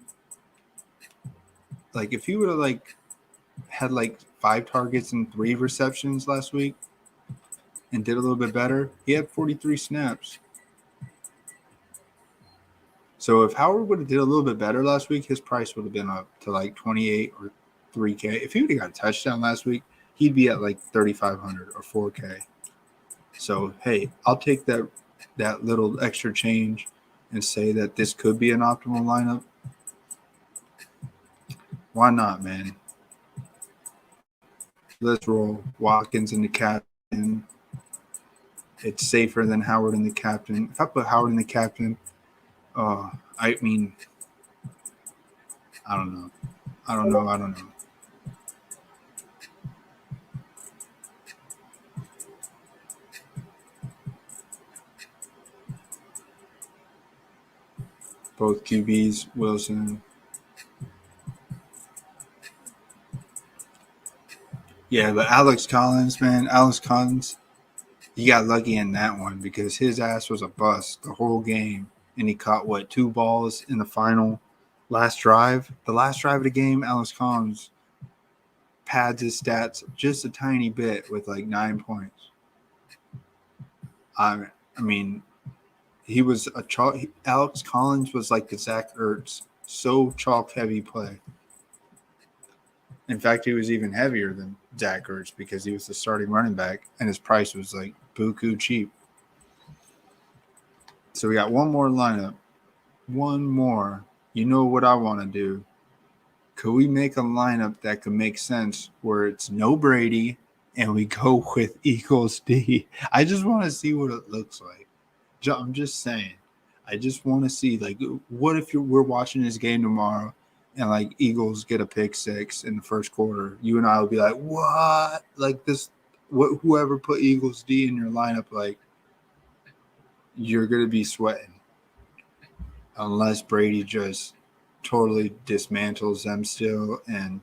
like if he would have like had like 5 targets and 3 receptions last week and did a little bit better, he had 43 snaps. So if Howard would have did a little bit better last week, his price would have been up to like 28 or 3K. If he would have got a touchdown last week, he'd be at like 3,500 or 4K. So hey, I'll take that little extra change and say that this could be an optimal lineup. Why not, man? Let's roll. Watkins in the captain. it's safer than Howard in the captain. If I put Howard in the captain, I mean, I don't know. I don't know. Both QBs, Wilson. Yeah, but Alex Collins, man, Alex Collins, he got lucky in that one because his ass was a bust the whole game. And he caught, what, 2 balls in the final last drive? The last drive of the game, Alex Collins pads his stats just a tiny bit with like 9 points. I mean, he was a chalk. Alex Collins was like the Zach Ertz, so chalk heavy play. In fact, he was even heavier than Zach Ertz because he was the starting running back, and his price was like buku cheap. So we got one more lineup. One more. You know what I want to do? Could we make a lineup that could make sense where it's no Brady and we go with Eagles D? I just want to see what it looks like. I'm just saying. I just want to see, like, what if we're watching this game tomorrow and, like, Eagles get a pick 6 in the first quarter? You and I will be like, what? Like, this, whoever put Eagles D in your lineup, like, you're going to be sweating. Unless Brady just totally dismantles them still and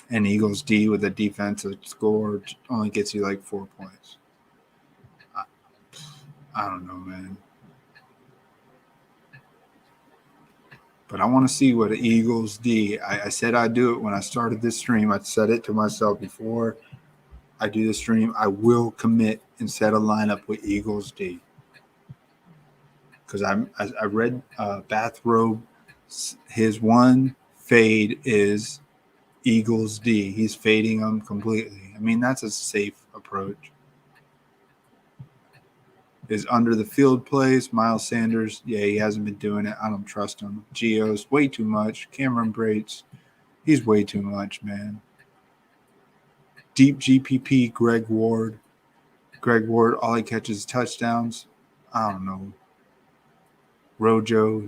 Eagles D with a defensive score only gets you like 4 points. I don't know, man. But I want to see what Eagles D. I said I'd do it when I started this stream. I said it to myself before I do the stream. I will commit and set a lineup with Eagles D. Because I read Bathrobe. His one fade is Eagles D. He's fading them completely. I mean, that's a safe approach. Is under the field plays. Miles Sanders, yeah, he hasn't been doing it. I don't trust him. Geo's way too much. Cameron Brates, he's way too much, man. Deep GPP, Greg Ward. Greg Ward, all he catches is touchdowns. I don't know. Rojo,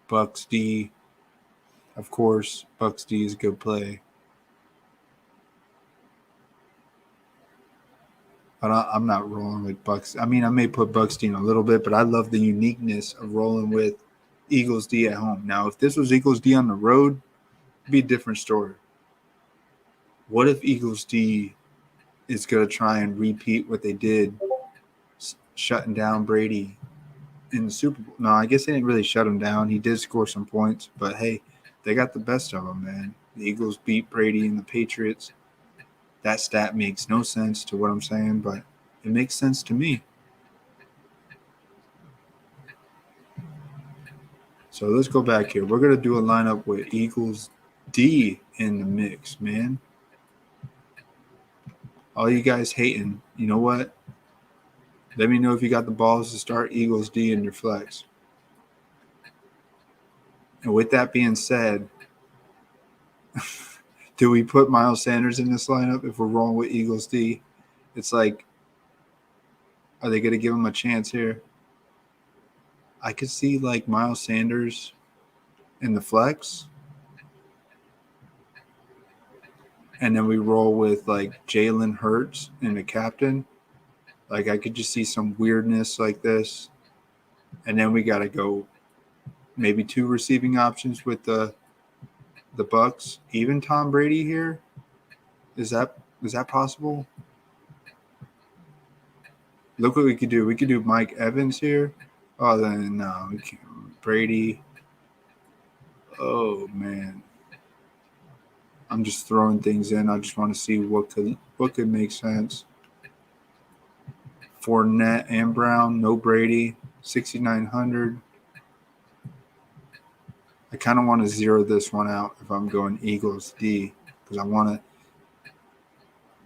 Bucs D. Of course, Bucs D is a good play. But I'm not rolling with Bucs. I mean, I may put Bucs D in a little bit, but I love the uniqueness of rolling with Eagles D at home. Now, if this was Eagles D on the road, it'd be a different story. What if Eagles D is going to try and repeat what they did, shutting down Brady in the Super Bowl? No, I guess they didn't really shut him down. He did score some points, but hey, they got the best of him, man. The Eagles beat Brady and the Patriots. That stat makes no sense to what I'm saying, but it makes sense to me. So let's go back here. We're going to do a lineup with Eagles D in the mix, man. All you guys hating, you know what? Let me know if you got the balls to start Eagles D in your flex. And with that being said, do we put Miles Sanders in this lineup if we're rolling with Eagles D? It's like, are they going to give him a chance here? I could see like Miles Sanders in the flex. And then we roll with like Jalen Hurts in the captain. Like I could just see some weirdness like this. And then we got to go maybe 2 receiving options with the Bucs. Even Tom Brady here. Is that possible? Look what we could do. We could do Mike Evans here. Oh, then no, we can't. Brady. Oh man, I'm just throwing things in. I just want to see what could make sense. Fournette and Brown, no Brady, 6,900. I kind of want to zero this one out if I'm going Eagles D because I want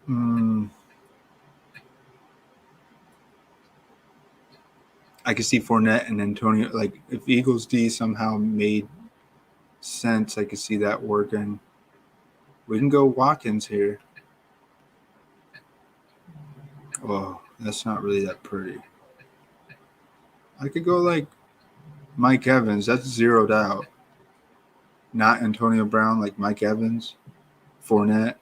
to. I could see Fournette and Antonio. Like if Eagles D somehow made sense, I could see that working. We can go Watkins here. Oh, That's not really that pretty. I could go like Mike Evans. That's zeroed out. Not Antonio Brown, like Mike Evans. Fournette.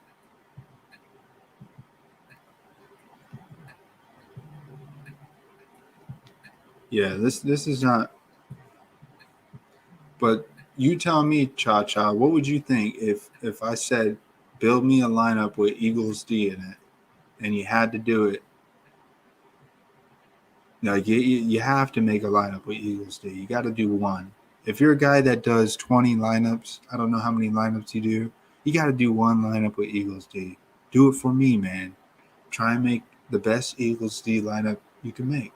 Yeah, this is not. But you tell me, Cha Cha, what would you think if I said, build me a lineup with Eagles D in it, and you had to do it? Like you have to make a lineup with Eagles D. You got to do one. If you're a guy that does 20 lineups, I don't know how many lineups you do. You got to do one lineup with Eagles D. Do it for me, man. Try and make the best Eagles D lineup you can make.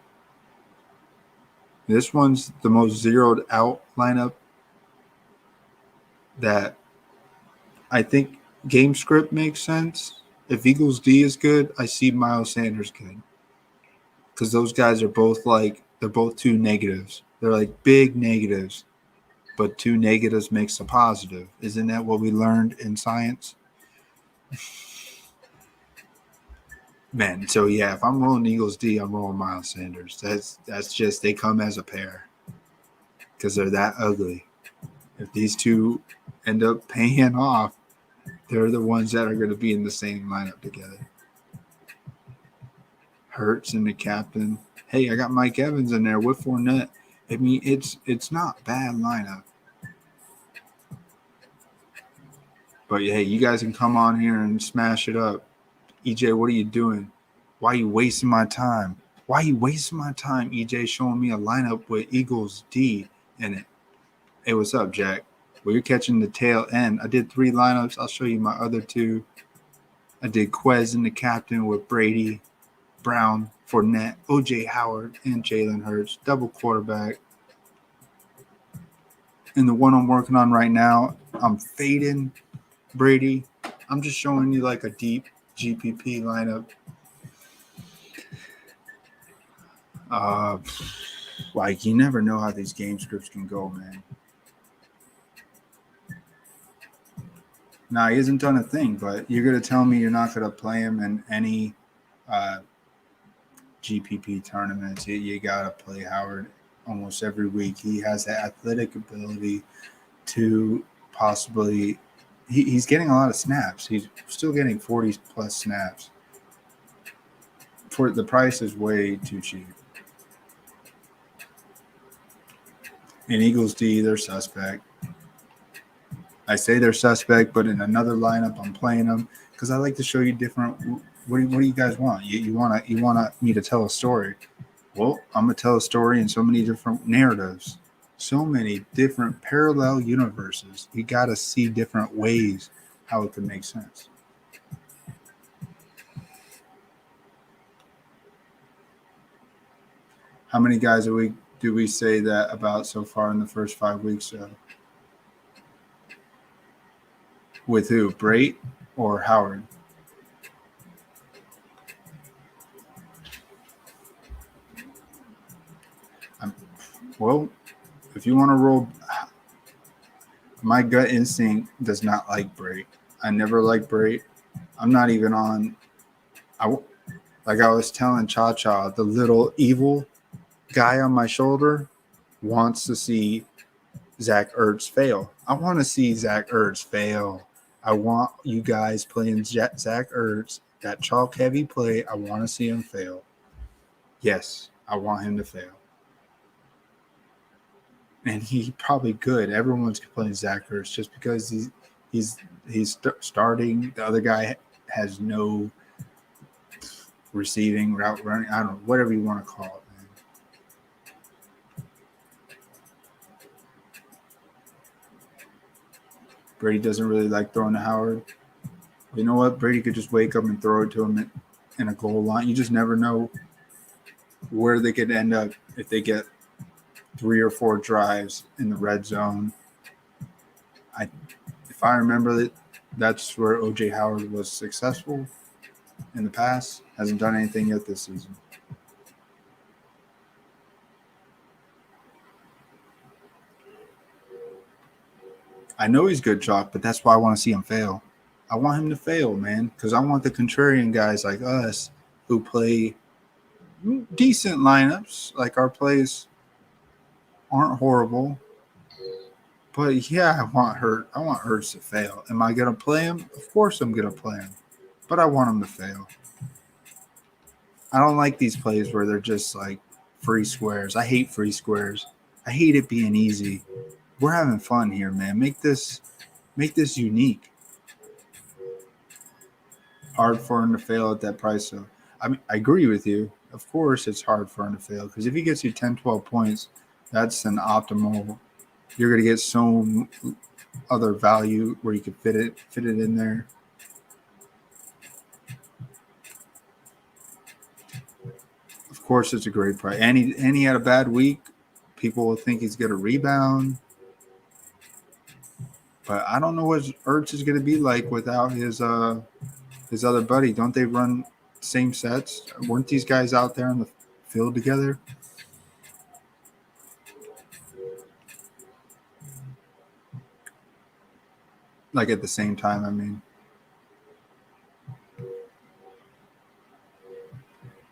This one's the most zeroed out lineup that I think game script makes sense. If Eagles D is good, I see Miles Sanders good. Because those guys are both they're both two negatives. They're like big negatives, but two negatives makes a positive. Isn't that what we learned in science? Man, so yeah, if I'm rolling Eagles D, I'm rolling Miles Sanders. That's just they come as a pair because they're that ugly. If these two end up paying off, they're the ones that are going to be in the same lineup together. Hurts and the captain. Hey, I got Mike Evans in there with Fournette. I mean, it's not bad lineup. But hey, you guys can come on here and smash it up. EJ, what are you doing? Why are you wasting my time? Why are you wasting my time, EJ, showing me a lineup with Eagles D in it? Hey, what's up, Jack? Well, you're catching the tail end. I did 3 lineups. I'll show you my other 2. I did Quez in the captain with Brady, Brown, Fournette, O.J. Howard, and Jalen Hurts. Double quarterback. And the one I'm working on right now, I'm fading Brady. I'm just showing you like a deep GPP lineup. Like you never know how these game scripts can go, man. Nah, he hasn't done a thing, but you're gonna tell me you're not gonna play him in any GPP tournaments. You gotta play Howard almost every week. He has the athletic ability to possibly. He's getting a lot of snaps. He's still getting 40 plus snaps. For the price is way too cheap. And Eagles D, they're suspect. I say they're suspect, but in another lineup, I'm playing them because I like to show you different. What do you guys want? You want me to tell a story? Well, I'm gonna tell a story in so many different narratives, so many different parallel universes. You got to see different ways how it could make sense. How many guys do we say that about so far in the first 5 weeks? With who? Brait or Howard? Well, if you want to roll, my gut instinct does not like Brait. I never liked Brait. I'm not even on. Like I was telling Cha Cha, the little evil guy on my shoulder wants to see Zach Ertz fail. I want to see Zach Ertz fail. I want you guys playing Zach Ertz, that chalk heavy play. I want to see him fail. Yes, I want him to fail. And he probably could. Everyone's playing Zach Ertz just because he's starting. The other guy has no receiving, route running. I don't know, whatever you want to call it, man. Brady doesn't really like throwing to Howard. You know what? Brady could just wake up and throw it to him in a goal line. You just never know where they could end up if they get 3 or 4 drives in the red zone. If I remember it, that's where O.J. Howard was successful in the past. Hasn't done anything yet this season. I know he's good, Chalk, but that's why I want to see him fail. I want him to fail, man, because I want the contrarian guys like us who play decent lineups. Like our plays aren't horrible. But yeah, I want Hurts to fail. Am I gonna play him? Of course I'm gonna play him. But I want him to fail. I don't like these plays where they're just like free squares. I hate free squares. I hate it being easy. We're having fun here, man. Make this unique. Hard for him to fail at that price. So I mean, I agree with you. Of course it's hard for him to fail because if he gets you 10, 12 points, that's an optimal. You're gonna get so other value where you could fit it in there. Of course, it's a great price. And he had a bad week. People will think he's going to rebound. But I don't know what Ertz is going to be like without his other buddy. Don't they run same sets? Weren't these guys out there on the field together? Like at the same time, I mean.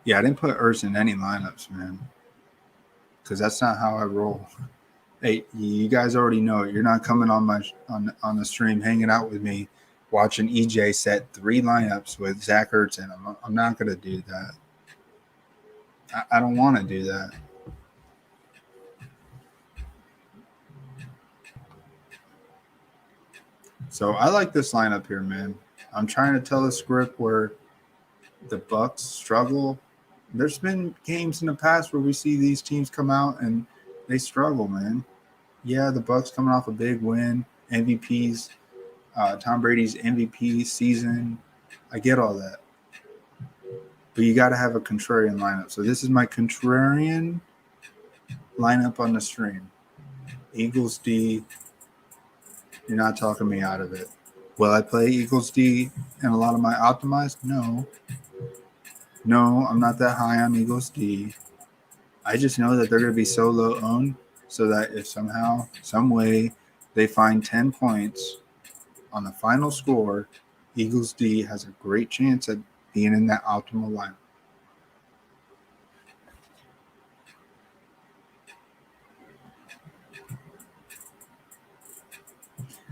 Yeah, I didn't put Ertz in any lineups, man. Because that's not how I roll. Hey, you guys already know it. You're not coming on on the stream hanging out with me watching EJ set 3 lineups with Zach Ertz in them. I'm not going to do that. I don't want to do that. So I like this lineup here, man. I'm trying to tell a script where the Bucs struggle. There's been games in the past where we see these teams come out and they struggle, man. Yeah, the Bucs coming off a big win, MVPs, Tom Brady's MVP season. I get all that. But you got to have a contrarian lineup. So this is my contrarian lineup on the stream. Eagles D. You're not talking me out of it. Will I play Eagles D in a lot of my optimized? No. No, I'm not that high on Eagles D. I just know that they're going to be so low owned so that if somehow, some way, they find 10 points on the final score, Eagles D has a great chance at being in that optimal lineup.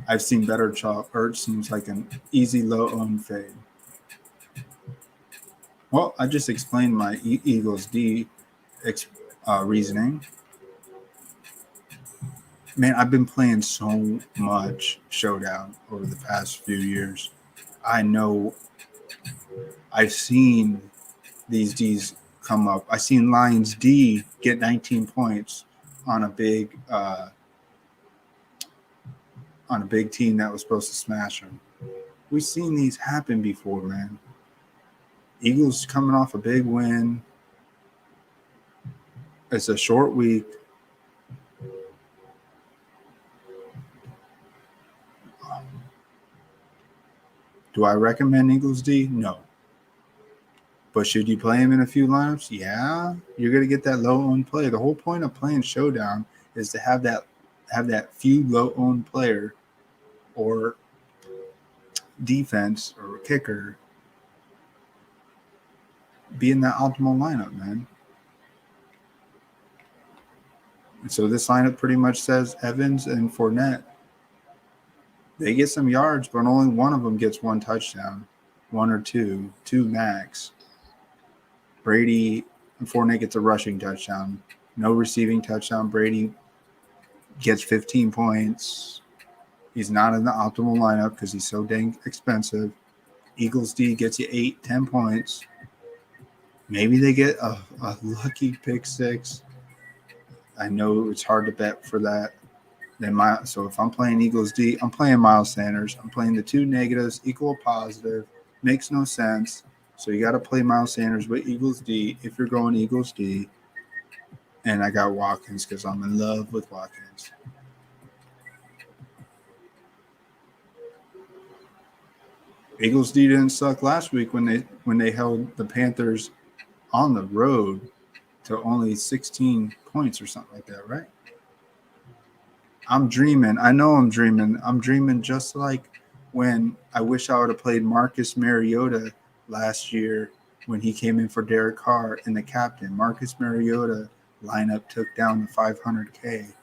I've seen better chalk. Ertz seems like an easy low-owned fade. Well, I just explained my Eagles D reasoning. Man, I've been playing so much Showdown over the past few years. I know I've seen these Ds come up. I've seen Lions D get 19 points on a big team that was supposed to smash them. We've seen these happen before, man. Eagles coming off a big win. It's a short week. Do I recommend Eagles D? No. But should you play him in a few lineups? Yeah. You're going to get that low-owned play. The whole point of playing Showdown is to have that few low-owned player or defense or kicker be in that optimal lineup, man. And so this lineup pretty much says Evans and Fournette. They get some yards, but only one of them gets 1 touchdown, 1 or 2 max. Brady and Fournette gets a rushing touchdown, no receiving touchdown. Brady gets 15 points. He's not in the optimal lineup because he's so dang expensive. Eagles D gets you 8, 10 points. Maybe they get a lucky pick 6. I know it's hard to bet for that. So if I'm playing Eagles D, I'm playing Miles Sanders. I'm playing the 2 negatives equal positive. Makes no sense. So you got to play Miles Sanders with Eagles D if you're going Eagles D. And I got Watkins because I'm in love with Watkins. Eagles D didn't suck last week when they held the Panthers on the road to only 16 points or something like that, right? I'm dreaming. I know I'm dreaming. I'm dreaming just like when I wish I would have played Marcus Mariota last year when he came in for Derek Carr and the captain. Marcus Mariota lineup took down the 500K.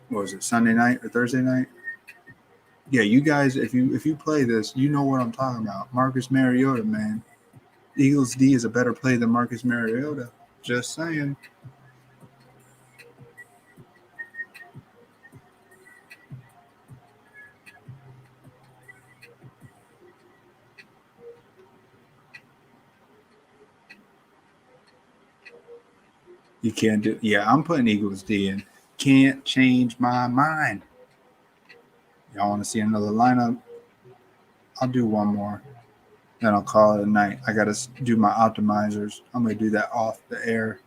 What was it, Sunday night or Thursday night? Yeah, you guys, if you play this, you know what I'm talking about. Marcus Mariota, man. Eagles D is a better play than Marcus Mariota. Just saying. You can't do. Yeah, I'm putting Eagles D in. Can't change my mind. Y'all want to see another lineup? I'll do one more. Then I'll call it a night. I got to do my optimizers. I'm going to do that off the air.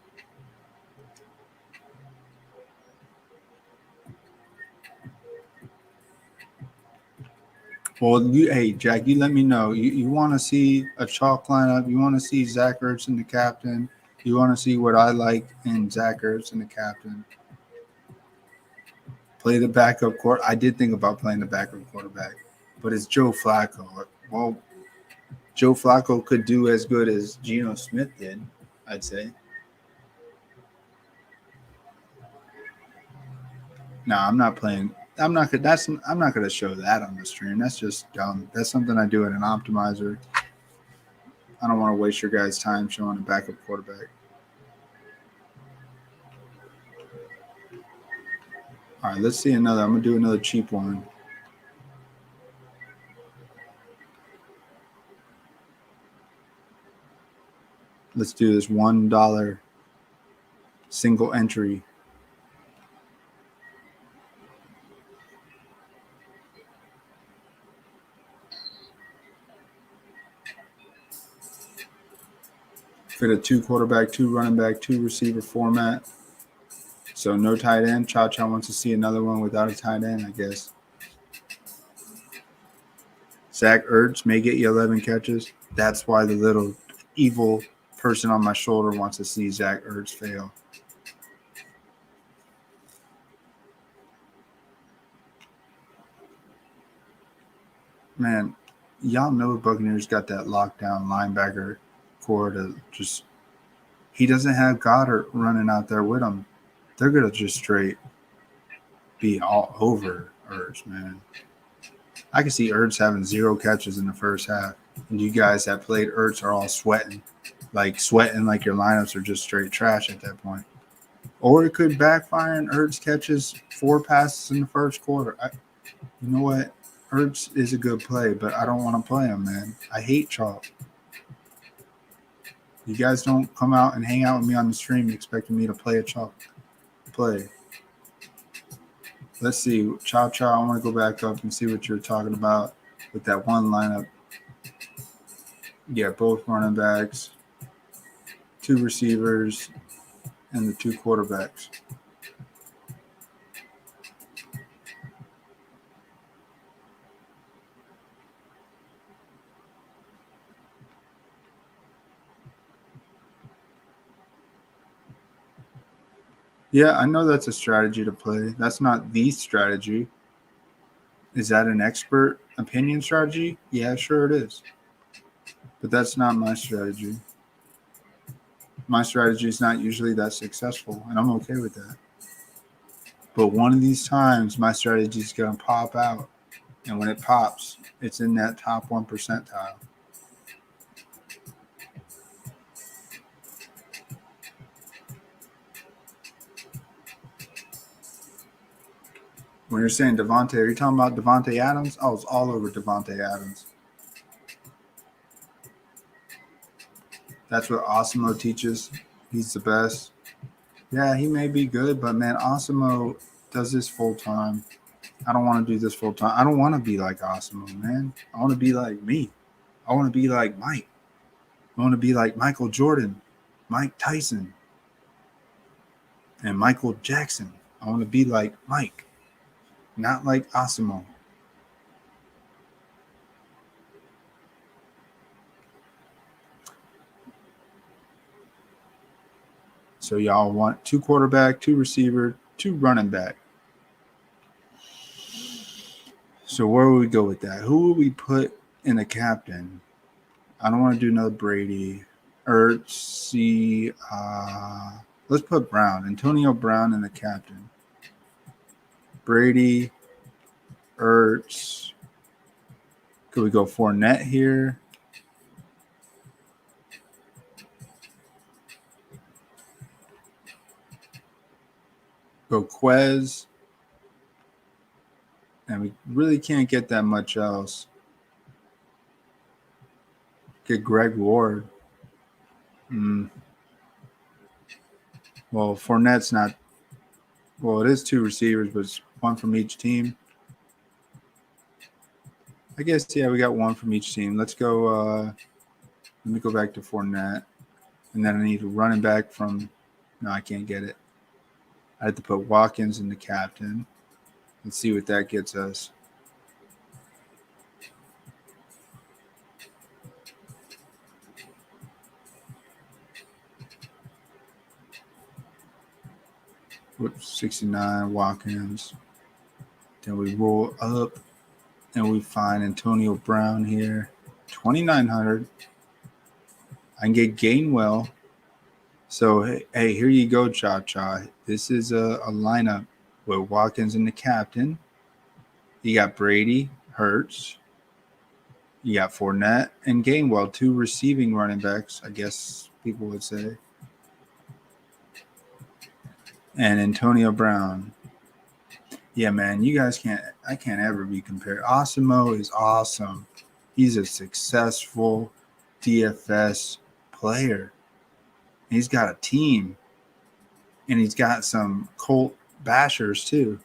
Well, hey, Jack, you let me know. You want to see a chalk lineup? You want to see Zach Ertz and the captain? You want to see what I like in Zach Ertz and the captain? Play the backup quarter. I did think about playing the backup quarterback, but it's Joe Flacco. Well, Joe Flacco could do as good as Geno Smith did, I'd say. No, I'm not playing. I'm not gonna show that on the stream. That's just dumb. That's something I do in an optimizer. I don't want to waste your guys' time showing a backup quarterback. All right, let's see another. I'm gonna do another cheap one. Let's do this $1 single entry. Fit a 2 quarterback, 2 running back, 2 receiver format. So no tight end. Cha Cha wants to see another one without a tight end, I guess. Zach Ertz may get you 11 catches. That's why the little evil person on my shoulder wants to see Zach Ertz fail. Man, y'all know Buccaneers got that lockdown linebacker core to just – he doesn't have Goddard running out there with him. They're going to just straight be all over Ertz, man. I can see Ertz having 0 catches in the first half. And you guys that played Ertz are all sweating like your lineups are just straight trash at that point. Or it could backfire and Ertz catches 4 passes in the first quarter. You know what? Ertz is a good play, but I don't want to play him, man. I hate chalk. You guys don't come out and hang out with me on the stream expecting me to play a chalk play. Let's see. Chow Chow, I want to go back up and see what you're talking about with that one lineup. Yeah, both running backs, 2 receivers, and the 2 quarterbacks. Yeah, I know that's a strategy to play. That's not the strategy. Is that an expert opinion strategy? Yeah, sure it is. But that's not my strategy. My strategy is not usually that successful, and I'm okay with that. But one of these times, my strategy is going to pop out. And when it pops, it's in that top 1 percentile. When you're saying Devontae, are you talking about Devontae Adams? I was all over Devontae Adams. That's what Osimo teaches. He's the best. Yeah, he may be good, but man, Osimo does this full time. I don't want to do this full time. I don't want to be like Osimo, man. I want to be like me. I want to be like Mike. I want to be like Michael Jordan, Mike Tyson, and Michael Jackson. I want to be like Mike, not like Osimo. So y'all want 2 quarterback, 2 receiver, 2 running back. So where would we go with that? Who would we put in the captain? I don't want to do another Brady. Ertz, let's put Brown. Antonio Brown and the captain. Brady, Ertz. Could we go Fournette here? Go Quez. And we really can't get that much else. Get Greg Ward. Well, Fournette's not. Well, it is 2 receivers, but it's 1 from each team. I guess, yeah, we got 1 from each team. Let's go. Let me go back to Fournette. And then I need a running back from. No, I can't get it. I had to put Watkins in the captain. Let's see what that gets us. Whoops, 69, Watkins. Then we roll up and we find Antonio Brown here. 2,900. I can get Gainwell. So, hey, here you go, Cha-Cha. This is a lineup with Watkins in the captain. You got Brady, Hurts. You got Fournette and Gainwell, 2 receiving running backs, I guess people would say. And Antonio Brown. Yeah, man, you guys I can't ever be compared. Osimo is awesome. He's a successful DFS player. He's got a team. And he's got some Colt bashers too.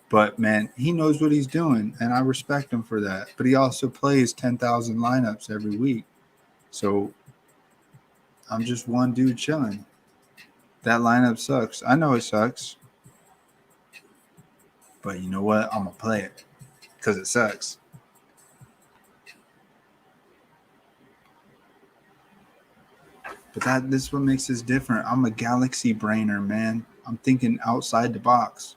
But, man, he knows what he's doing, and I respect him for that. But he also plays 10,000 lineups every week. So I'm just one dude chilling. That lineup sucks. I know it sucks. But you know what? I'm going to play it because it sucks. But this is what makes this different. I'm a galaxy brainer, man. I'm thinking outside the box.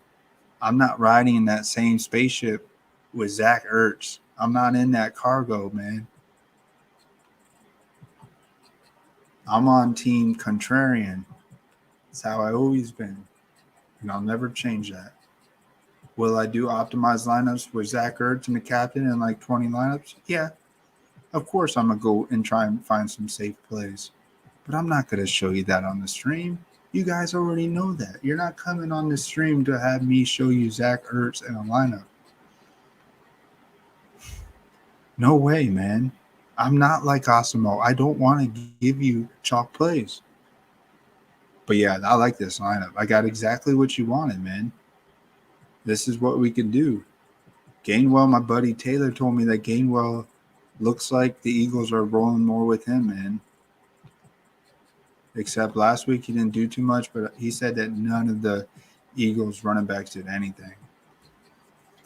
I'm not riding in that same spaceship with Zach Ertz. I'm not in that cargo, man. I'm on team contrarian. That's how I always been. And I'll never change that. Will I do optimized lineups with Zach Ertz and the captain in like 20 lineups? Yeah. Of course I'm going to go and try and find some safe plays. But I'm not going to show you that on the stream. You guys already know that. You're not coming on the stream to have me show you Zach Ertz in a lineup. No way, man. I'm not like Osimo. I don't want to give you chalk plays. But yeah, I like this lineup. I got exactly what you wanted, man. This is what we can do. Gainwell, my buddy Taylor told me that Gainwell looks like the Eagles are rolling more with him, man. Except last week he didn't do too much, but he said that none of the Eagles running backs did anything.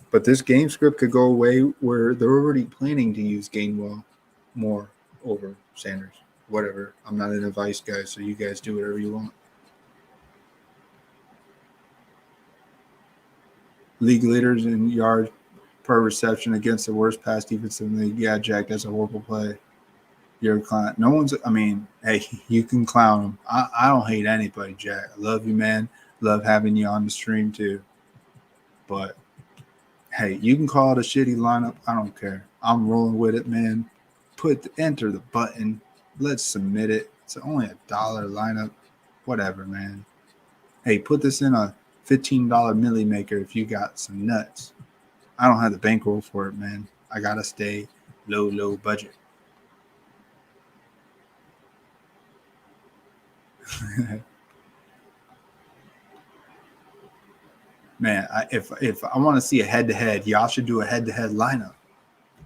But this game script could go away where they're already planning to use Gainwell more over Sanders. Whatever. I'm not an advice guy, so you guys do whatever you want. League leaders in yards per reception against the worst pass defense in the league. Yeah, Jack, that's a horrible play. You're a clown. No one's, I mean, hey, you can clown them. I don't hate anybody, Jack. I love you, man. Love having you on the stream, too. But, hey, you can call it a shitty lineup. I don't care. I'm rolling with it, man. Enter the button. Let's submit it. It's only $1 lineup. Whatever, man. Hey, put this in a $15 milli maker if you got some nuts. I don't have the bankroll for it, man. I got to stay low budget. Man, if I want to see a head-to-head, y'all should do a head-to-head lineup.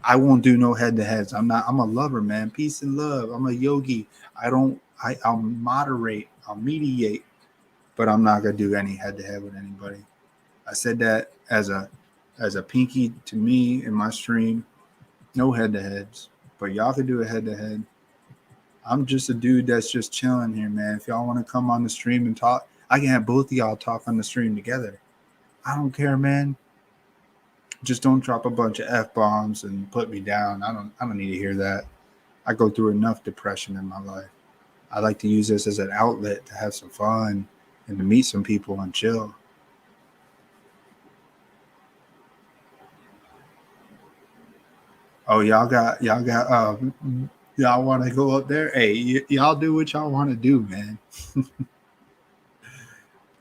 I won't do no head-to-heads. I'm a lover, man. Peace and love. I'm a yogi. I'll moderate. I'll mediate. But I'm not going to do any head-to-head with anybody. I said that as a pinky to me in my stream. No head-to-heads. But y'all could do a head-to-head. I'm just a dude that's just chilling here, man. If y'all want to come on the stream and talk, I can have both of y'all talk on the stream together. I don't care, man. Just don't drop a bunch of F-bombs and put me down. I don't need to hear that. I go through enough depression in my life. I like to use this as an outlet to have some fun and to meet some people and chill. Oh, y'all want to go up there? Hey, y'all do what y'all want to do, man.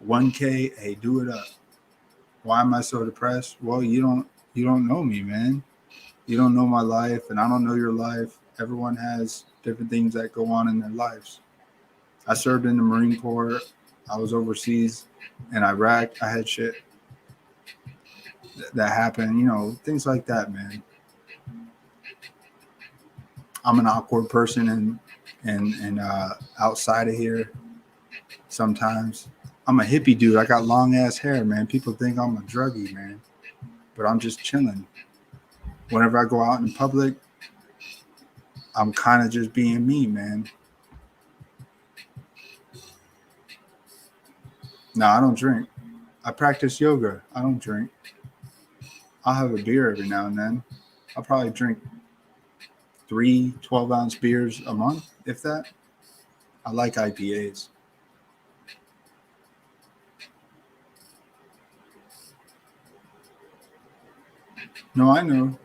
1K, hey, do it up. Why am I so depressed? Well, you don't know me, man. You don't know my life, and I don't know your life. Everyone has different things that go on in their lives. I served in the Marine Corps. I was overseas in Iraq. I had shit that happened, things like that, man. I'm an awkward person and outside of here sometimes. I'm a hippie dude. I got long ass hair, man. People think I'm a druggie, man, but I'm just chilling. Whenever I go out in public, I'm kind of just being me, man. No, I don't drink. I practice yoga. I don't drink. I'll have a beer every now and then. I'll probably drink 3 12-ounce beers a month, if that. I like IPAs. No, I know.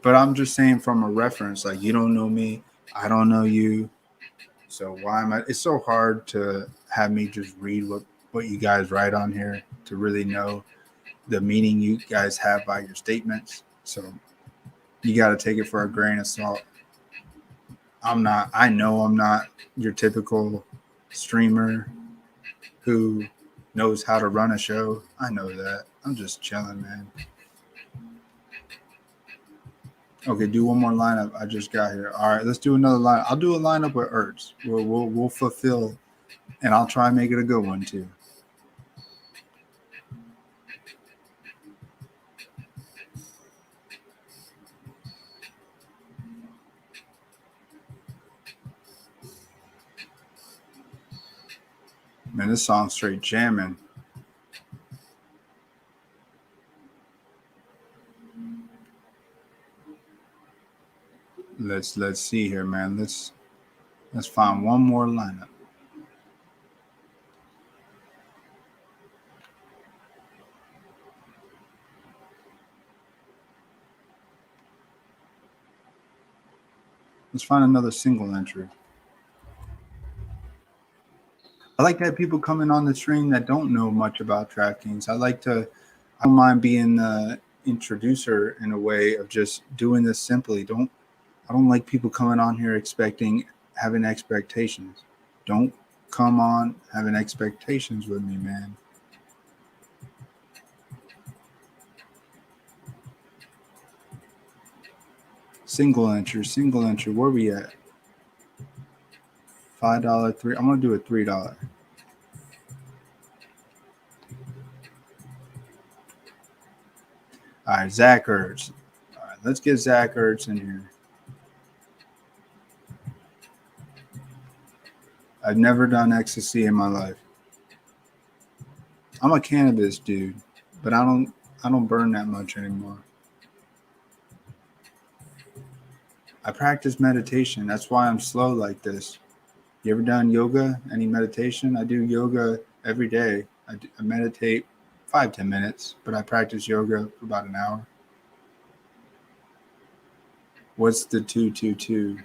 But I'm just saying from a reference, like you don't know me, I don't know you. So why am I? It's so hard to have me just read what you guys write on here to really know the meaning you guys have by your statements. So you got to take it for a grain of salt. I know I'm not your typical streamer who knows how to run a show. I know that. I'm just chilling, man. Okay, do one more lineup. I just got here. All right, let's do another line. I'll do a lineup with Ertz. We'll fulfill, and I'll try and make it a good one too. Man, this song's straight jamming. Let's see here, man. Let's find one more lineup. Let's find another single entry. I like to have people coming on the stream that don't know much about Draftkings. I don't mind being the introducer in a way of just doing this simply. I don't like people coming on here having expectations. Don't come on having expectations with me, man. Single entry. Where we at? $5, $3. I'm gonna do a $3. All right, Zach Ertz. All right, let's get Zach Ertz in here. I've never done ecstasy in my life. I'm a cannabis dude, but I don't burn that much anymore. I practice meditation. That's why I'm slow like this. You ever done yoga? Any meditation? I do yoga every day. I meditate 5-10 minutes, but I practice yoga for about an hour. What's the 222?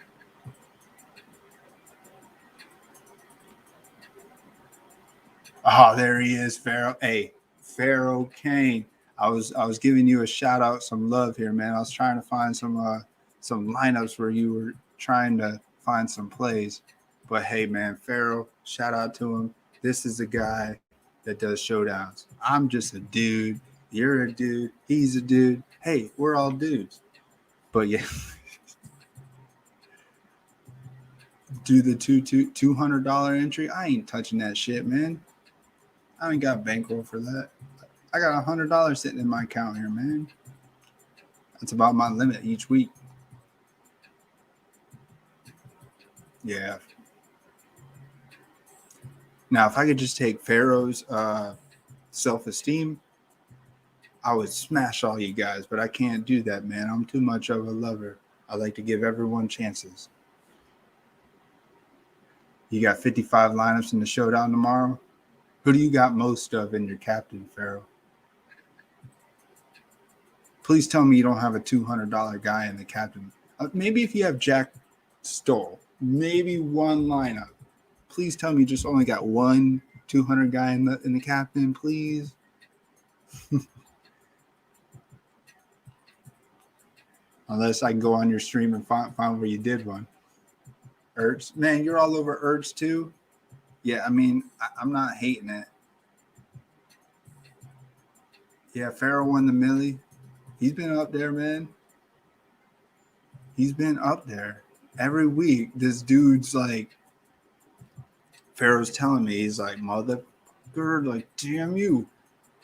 Oh, there he is, Pharaoh. Hey, Pharaoh Kane. I was giving you a shout out, some love here, man. I was trying to find some lineups where you were trying to find some plays. But hey, man, Pharaoh, shout out to him. This is a guy that does showdowns. I'm just a dude. You're a dude. He's a dude. Hey, we're all dudes. But yeah, do the $200 entry. I ain't touching that shit, man. I ain't got bankroll for that. I got $100 sitting in my account here, man. That's about my limit each week. Yeah. Now, if I could just take Pharaoh's self-esteem, I would smash all you guys, but I can't do that, man. I'm too much of a lover. I like to give everyone chances. You got 55 lineups in the showdown tomorrow. Who do you got most of in your captain, Pharaoh? Please tell me you don't have a $200 guy in the captain. Maybe if you have Jack Stoll, maybe one lineup. Please tell me you just only got one 200 guy in the captain, please. Unless I can go on your stream and find where you did one. Ertz, man, you're all over Ertz too. Yeah, I mean, I'm not hating it. Yeah, Farrell won the Millie. He's been up there, man. He's been up there every week. This dude's like, Farrell's telling me, he's like, motherfucker, like, damn you.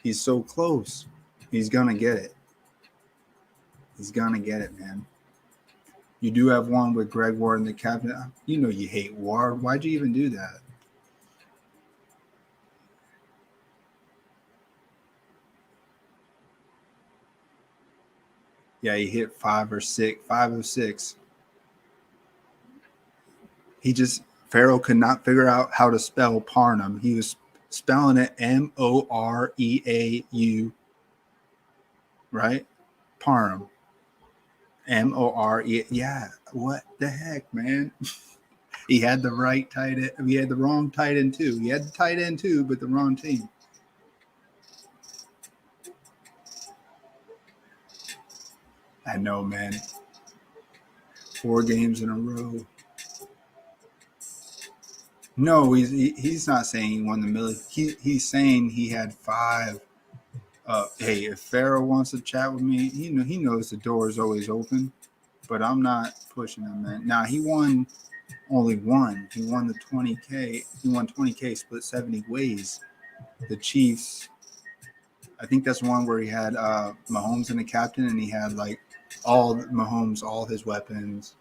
He's so close. He's gonna get it. He's gonna get it, man. You do have one with Greg Ward in the captain. You know you hate Ward. Why'd you even do that? Yeah, he hit 5 or 6. Farrell could not figure out how to spell Parnum. He was spelling it Moreau, right? Parnum. More. Yeah, what the heck, man? He had the right tight end. He had the wrong tight end too. He had the tight end too, but the wrong team. I know, man. 4 games in a row. No, he's not saying he won the Millie. He's saying he had 5. Hey, if Farrell wants to chat with me, he knows the door is always open, but I'm not pushing him, man. Now he won only one. He won the 20K. He won 20K split 70 ways. The Chiefs. I think that's one where he had Mahomes in the captain, and he had like all Mahomes, all his weapons.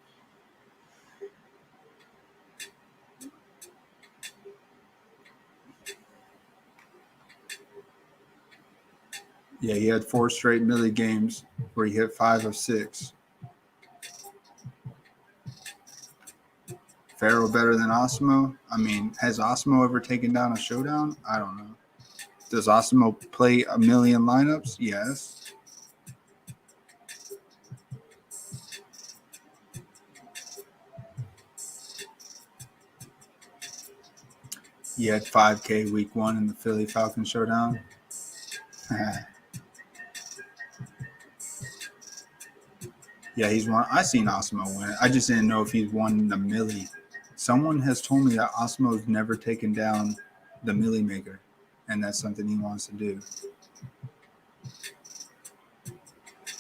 Yeah, he had 4 straight Millie games where he hit 5 of 6. Farrell better than Osmo? I mean, has Osmo ever taken down a showdown? I don't know. Does Osmo play a million lineups? Yes. He had 5K week 1 in the Philly Falcon showdown. Yeah, he's won. I seen Osmo win. I just didn't know if he's won the Millie. Someone has told me that Osmo's never taken down the Millie Maker, and that's something he wants to do.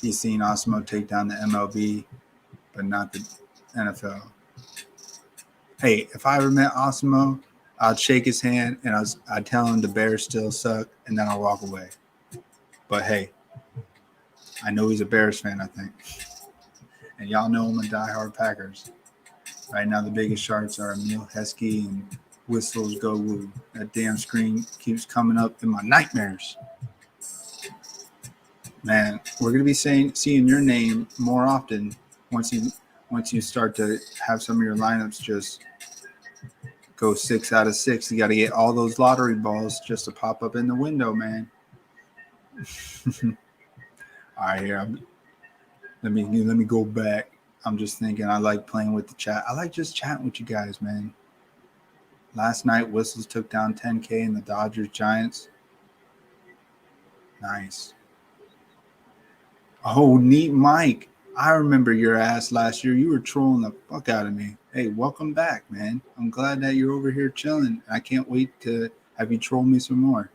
He's seen Osmo take down the MLB, but not the NFL. Hey, if I ever met Osmo, I'd shake his hand and I'd tell him the Bears still suck, and then I'll walk away. But hey, I know he's a Bears fan, I think. And y'all know I'm a diehard Packers. Right now, the biggest sharks are Emil Heskey and Whistles Go Woo. That damn screen keeps coming up in my nightmares. Man, we're gonna be seeing your name more often once you start to have some of your lineups just go 6 out of 6. You got to get all those lottery balls just to pop up in the window, man. All right, here. Let me go back. I'm just thinking I like playing with the chat. I like just chatting with you guys, man. Last night, Whistles took down 10K in the Dodgers-Giants. Nice. Oh, neat Mike. I remember your ass last year. You were trolling the fuck out of me. Hey, welcome back, man. I'm glad that you're over here chilling. I can't wait to have you troll me some more.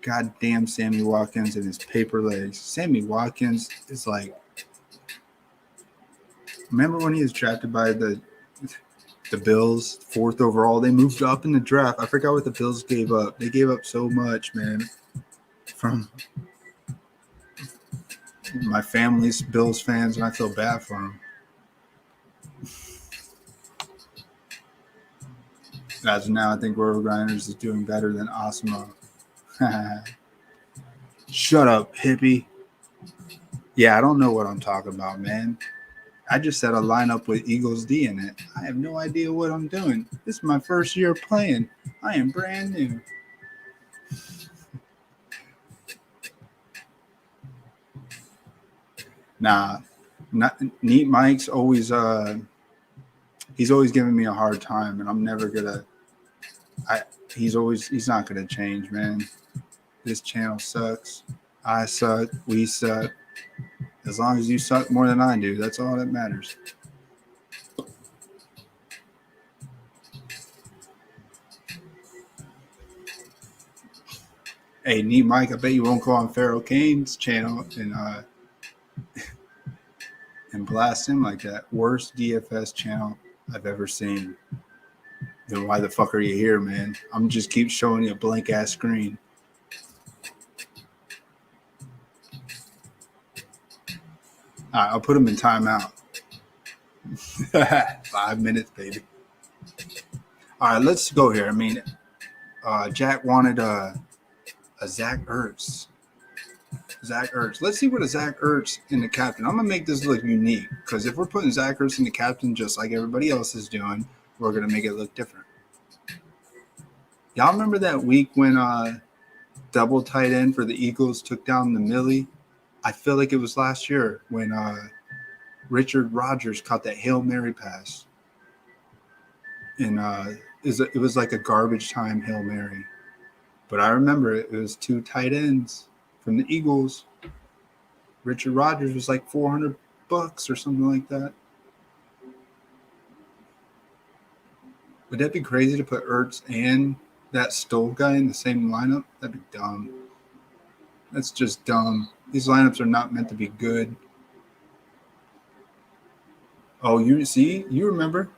Goddamn Sammy Watkins and his paper legs. Sammy Watkins is like, remember when he was drafted by the Bills, 4th overall? They moved up in the draft. I forgot what the Bills gave up. They gave up so much, man. From my family's Bills fans, and I feel bad for them. As of now, I think Roto Grinders is doing better than Osmo. Shut up, hippie. Yeah, I don't know what I'm talking about, man. I just set a lineup with Eagles D in it. I have no idea what I'm doing. This is my first year playing. I am brand new. Nah, not Neat Mike's always he's always giving me a hard time, and I'm never gonna. He's not gonna change, man. This channel sucks. I suck. We suck. As long as you suck more than I do, that's all that matters. Hey, Neat Mike, I bet you won't go on Pharaoh Kane's channel and blast him like that. Worst DFS channel I've ever seen. Then why the fuck are you here, man? I'm just keep showing you a blank ass screen. All right, I'll put him in timeout. 5 minutes, baby. All right, let's go here. I mean, Jack wanted a Zach Ertz. Zach Ertz. Let's see what a Zach Ertz in the captain. I'm going to make this look unique because if we're putting Zach Ertz in the captain just like everybody else is doing, we're going to make it look different. Y'all remember that week when double tight end for the Eagles took down the Millie? I feel like it was last year when Richard Rodgers caught that Hail Mary pass. And it was like a garbage time Hail Mary. But I remember it was two tight ends from the Eagles. Richard Rodgers was like $400 or something like that. Would that be crazy to put Ertz and that Stoll guy in the same lineup? That'd be dumb. That's just dumb. These lineups are not meant to be good. Oh, you remember?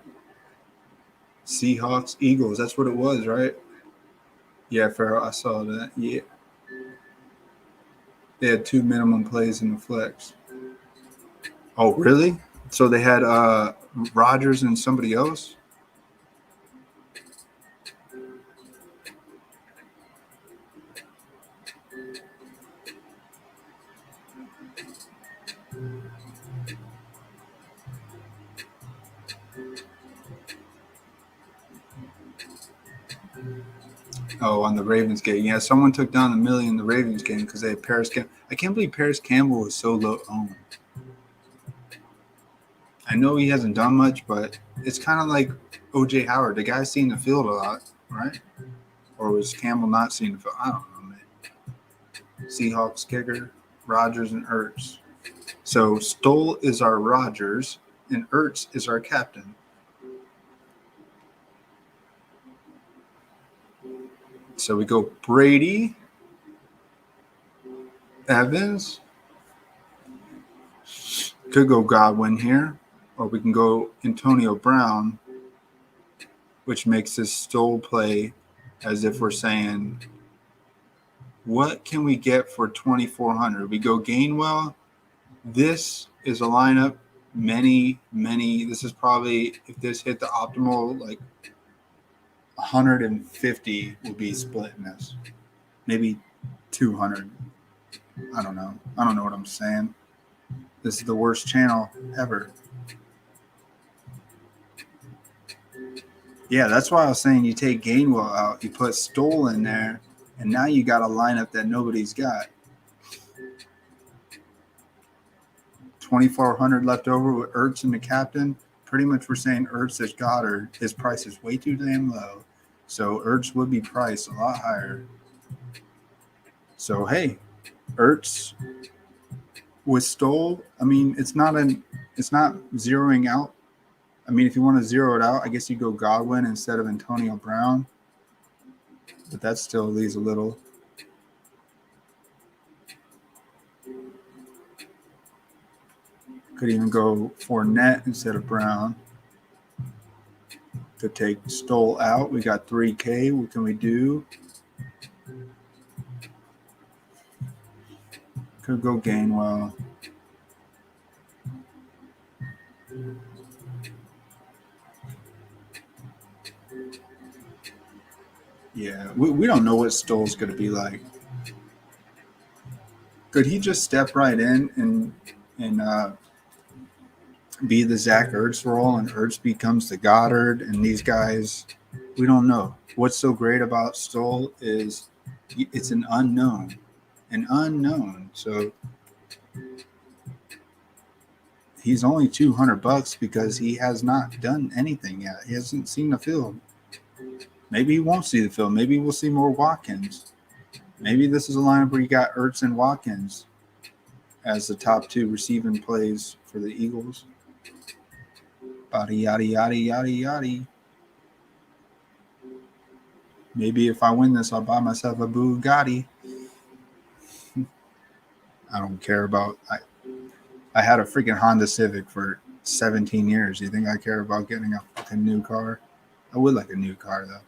Seahawks, Eagles. That's what it was, right? Yeah, Farrell, I saw that. Yeah. They had 2 minimum plays in the flex. Oh, really? So they had Rodgers and somebody else? Oh, on the Ravens game. Yeah, someone took down the Millie in the Ravens game because they had Paris Campbell. I can't believe Paris Campbell was so low owned. I know he hasn't done much, but it's kind of like O.J. Howard. The guy's seen the field a lot, right? Or was Campbell not seeing the field? I don't know, man. Seahawks kicker, Rodgers and Ertz. So Stoll is our Rodgers, and Ertz is our captain. So we go Brady, Evans. Could go Godwin here, or we can go Antonio Brown, which makes this Stoll play as if we're saying, what can we get for 2,400? We go Gainwell. This is a lineup. Many. This is probably, if this hit the optimal, like 150 will be splitting this. Maybe 200. I don't know. I don't know what I'm saying. This is the worst channel ever. Yeah, that's why I was saying you take Gainwell out, you put Stoll in there, and now you got a lineup that nobody's got. 2,400 left over with Ertz and the captain. Pretty much we're saying Ertz is Goddard. His price is way too damn low. So Ertz would be priced a lot higher. So, hey, Ertz with Stoll, I mean, it's not zeroing out. I mean, if you want to zero it out, I guess you go Godwin instead of Antonio Brown. But that still leaves a little. Could even go Fournette instead of Brown. Could take Stoll out. We got 3K. What can we do? Could go Gainwell. Yeah, we don't know what Stoll's going to be like. Could he just step right in and be the Zach Ertz role and Ertz becomes the Goddard, and these guys, we don't know. What's so great about Stoll is it's an unknown. So he's only $200 because he has not done anything yet. He hasn't seen the field. Maybe he won't see the field. Maybe we'll see more Watkins. Maybe this is a lineup where you got Ertz and Watkins as the top two receiving plays for the Eagles. Yada, yada, yada, yada, yada. Maybe if I win this, I'll buy myself a Bugatti. I don't care about... I had a freaking Honda Civic for 17 years. You think I care about getting a fucking new car? I would like a new car, though.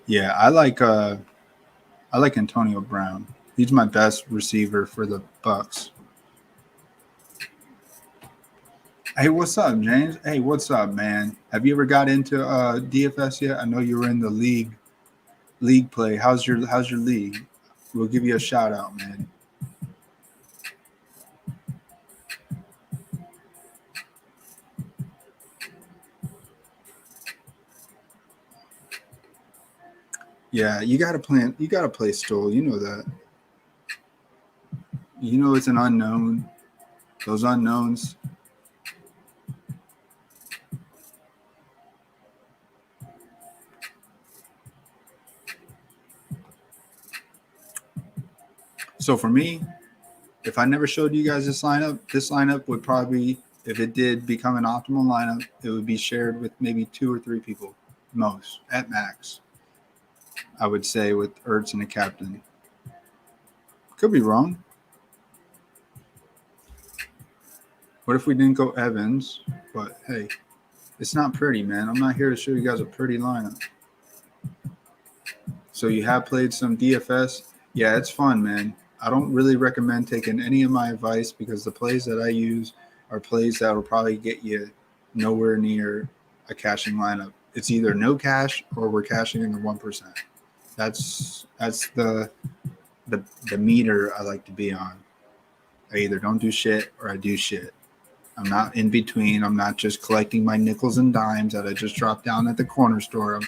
Yeah, I like Antonio Brown. He's my best receiver for the Bucs. Hey, what's up, James? Hey, what's up, man? Have you ever got into DFS yet? I know you were in the league play. How's your league? We'll give you a shout out, man. Yeah, you gotta play Stoll. You know that. You know it's an unknown. Those unknowns. So for me, if I never showed you guys this lineup would probably, if it did become an optimal lineup, it would be shared with maybe 2 or 3 people, most, at max. I would say with Ertz and the captain. Could be wrong. What if we didn't go Evans? But hey, it's not pretty, man. I'm not here to show you guys a pretty lineup. So you have played some DFS? Yeah, it's fun, man. I don't really recommend taking any of my advice because the plays that I use are plays that will probably get you nowhere near a cashing lineup. It's either no cash or we're cashing in the 1%. That's the meter I like to be on. I either don't do shit or I do shit. I'm not in between. I'm not just collecting my nickels and dimes that I just dropped down at the corner store.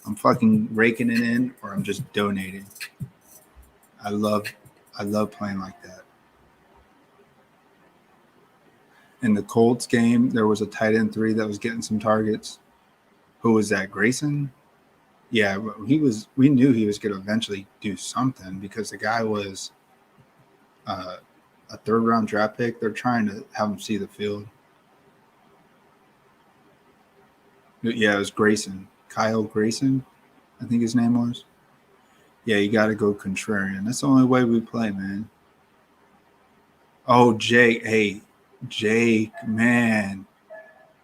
I'm fucking raking it in, or I'm just donating. I love playing like that. In the Colts game, there was a tight end 3 that was getting some targets. Who was that? Grayson? Yeah, we knew he was going to eventually do something because the guy was a 3rd-round draft pick. They're trying to have him see the field. Yeah, it was Grayson. Kyle Grayson, I think his name was. Yeah, you got to go contrarian. That's the only way we play, man. Oh, Jake. Hey, Jake, man.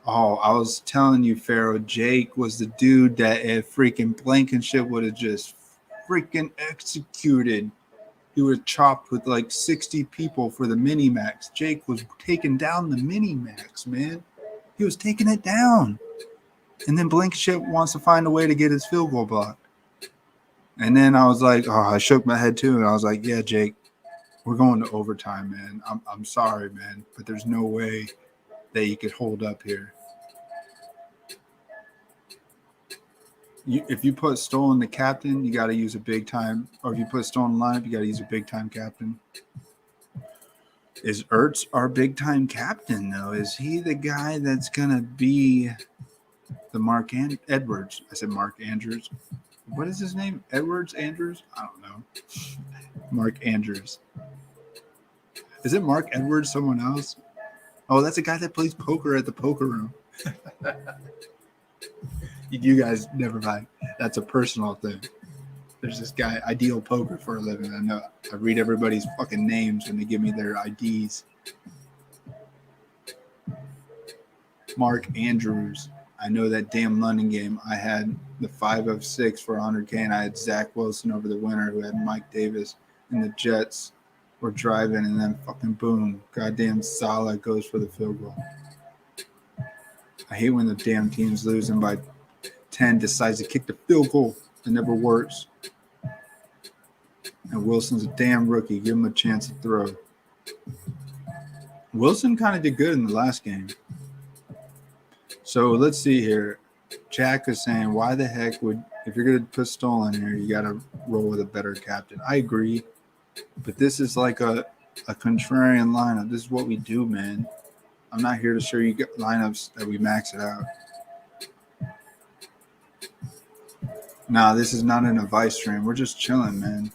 Oh, I was telling you, Pharaoh, Jake was the dude that if freaking Blankenship would have just freaking executed, he was chopped with like 60 people for the mini-max. Jake was taking down the mini-max, man. He was taking it down. And then Blankenship wants to find a way to get his field goal blocked. And then I was like, I shook my head too. And I was like, yeah, Jake, we're going to overtime, man. I'm sorry, man, but there's no way that you could hold up here. If you put Stoll in the captain, you got to use a big time. Or if you put Stoll in the lineup, you got to use a big time captain. Is Ertz our big time captain, though? Is he the guy that's going to be the Mark Edwards? I said Mark Andrews. What is his name? Edwards Andrews? I don't know. Mark Andrews. Is it Mark Edwards someone else? Oh, that's a guy that plays poker at the poker room. You guys never mind. That's a personal thing. There's this guy, I deal poker for a living. I know. I read everybody's fucking names when they give me their IDs. Mark Andrews. I know that damn London game. I had the 5 of 6 for 100K, and I had Zach Wilson over the winner who had Mike Davis, and the Jets were driving, and then fucking boom, goddamn Salah goes for the field goal. I hate when the damn team's losing by 10, decides to kick the field goal. It never works. And Wilson's a damn rookie. Give him a chance to throw. Wilson kind of did good in the last game. So let's see here. Jack is saying, why the heck would, if you're going to put Stoll in here, you got to roll with a better captain. I agree. But this is like a contrarian lineup. This is what we do, man. I'm not here to show you lineups that we max it out. Nah, this is not an advice stream. We're just chilling, man.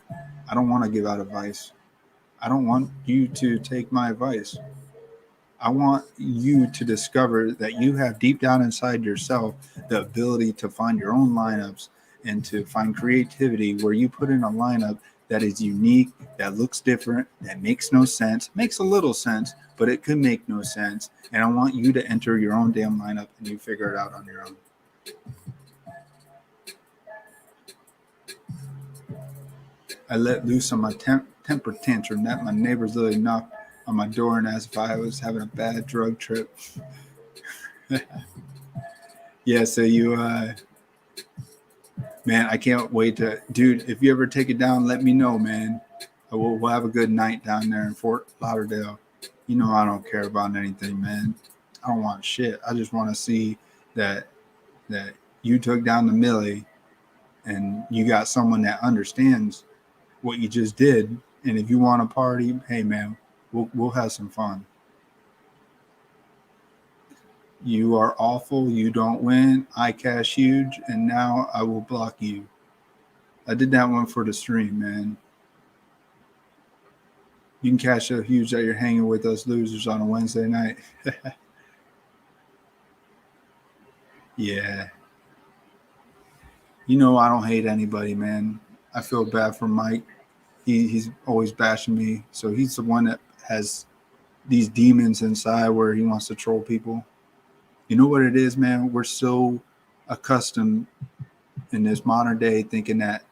I don't want to give out advice. I don't want you to take my advice. I want you to discover that you have deep down inside yourself the ability to find your own lineups and to find creativity where you put in a lineup that is unique, that looks different, that makes no sense, makes a little sense, but it could make no sense. And I want you to enter your own damn lineup and you figure it out on your own. I let loose on my temper tantrum that my neighbors literally knocked on my door and asked if I was having a bad drug trip. Yeah, so you, man, I can't wait to, dude, if you ever take it down, let me know, man. We'll have a good night down there in Fort Lauderdale. You know I don't care about anything, man. I don't want shit. I just want to see that you took down the Millie and you got someone that understands what you just did. And if you want to party, hey, man, we'll have some fun. You are awful. You don't win. I cash huge, and now I will block you. I did that one for the stream, man. You can cash so huge that you're hanging with us losers on a Wednesday night. Yeah. You know I don't hate anybody, man. I feel bad for Mike. He's always bashing me. So he's the one that has these demons inside where he wants to troll people. You know what it is, man? We're so accustomed in this modern day thinking that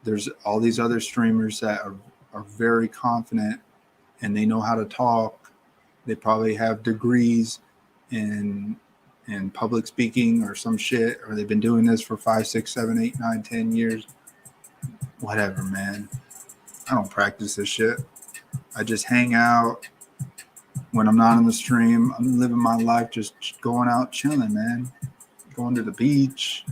there's all these other streamers that are very confident and they know how to talk. They probably have degrees in public speaking or some shit, or they've been doing this for 5, 6, 7, 8, 9, 10 years. Whatever, man. I don't practice this shit. I just hang out when I'm not on the stream. I'm living my life just going out chilling, man. Going to the beach.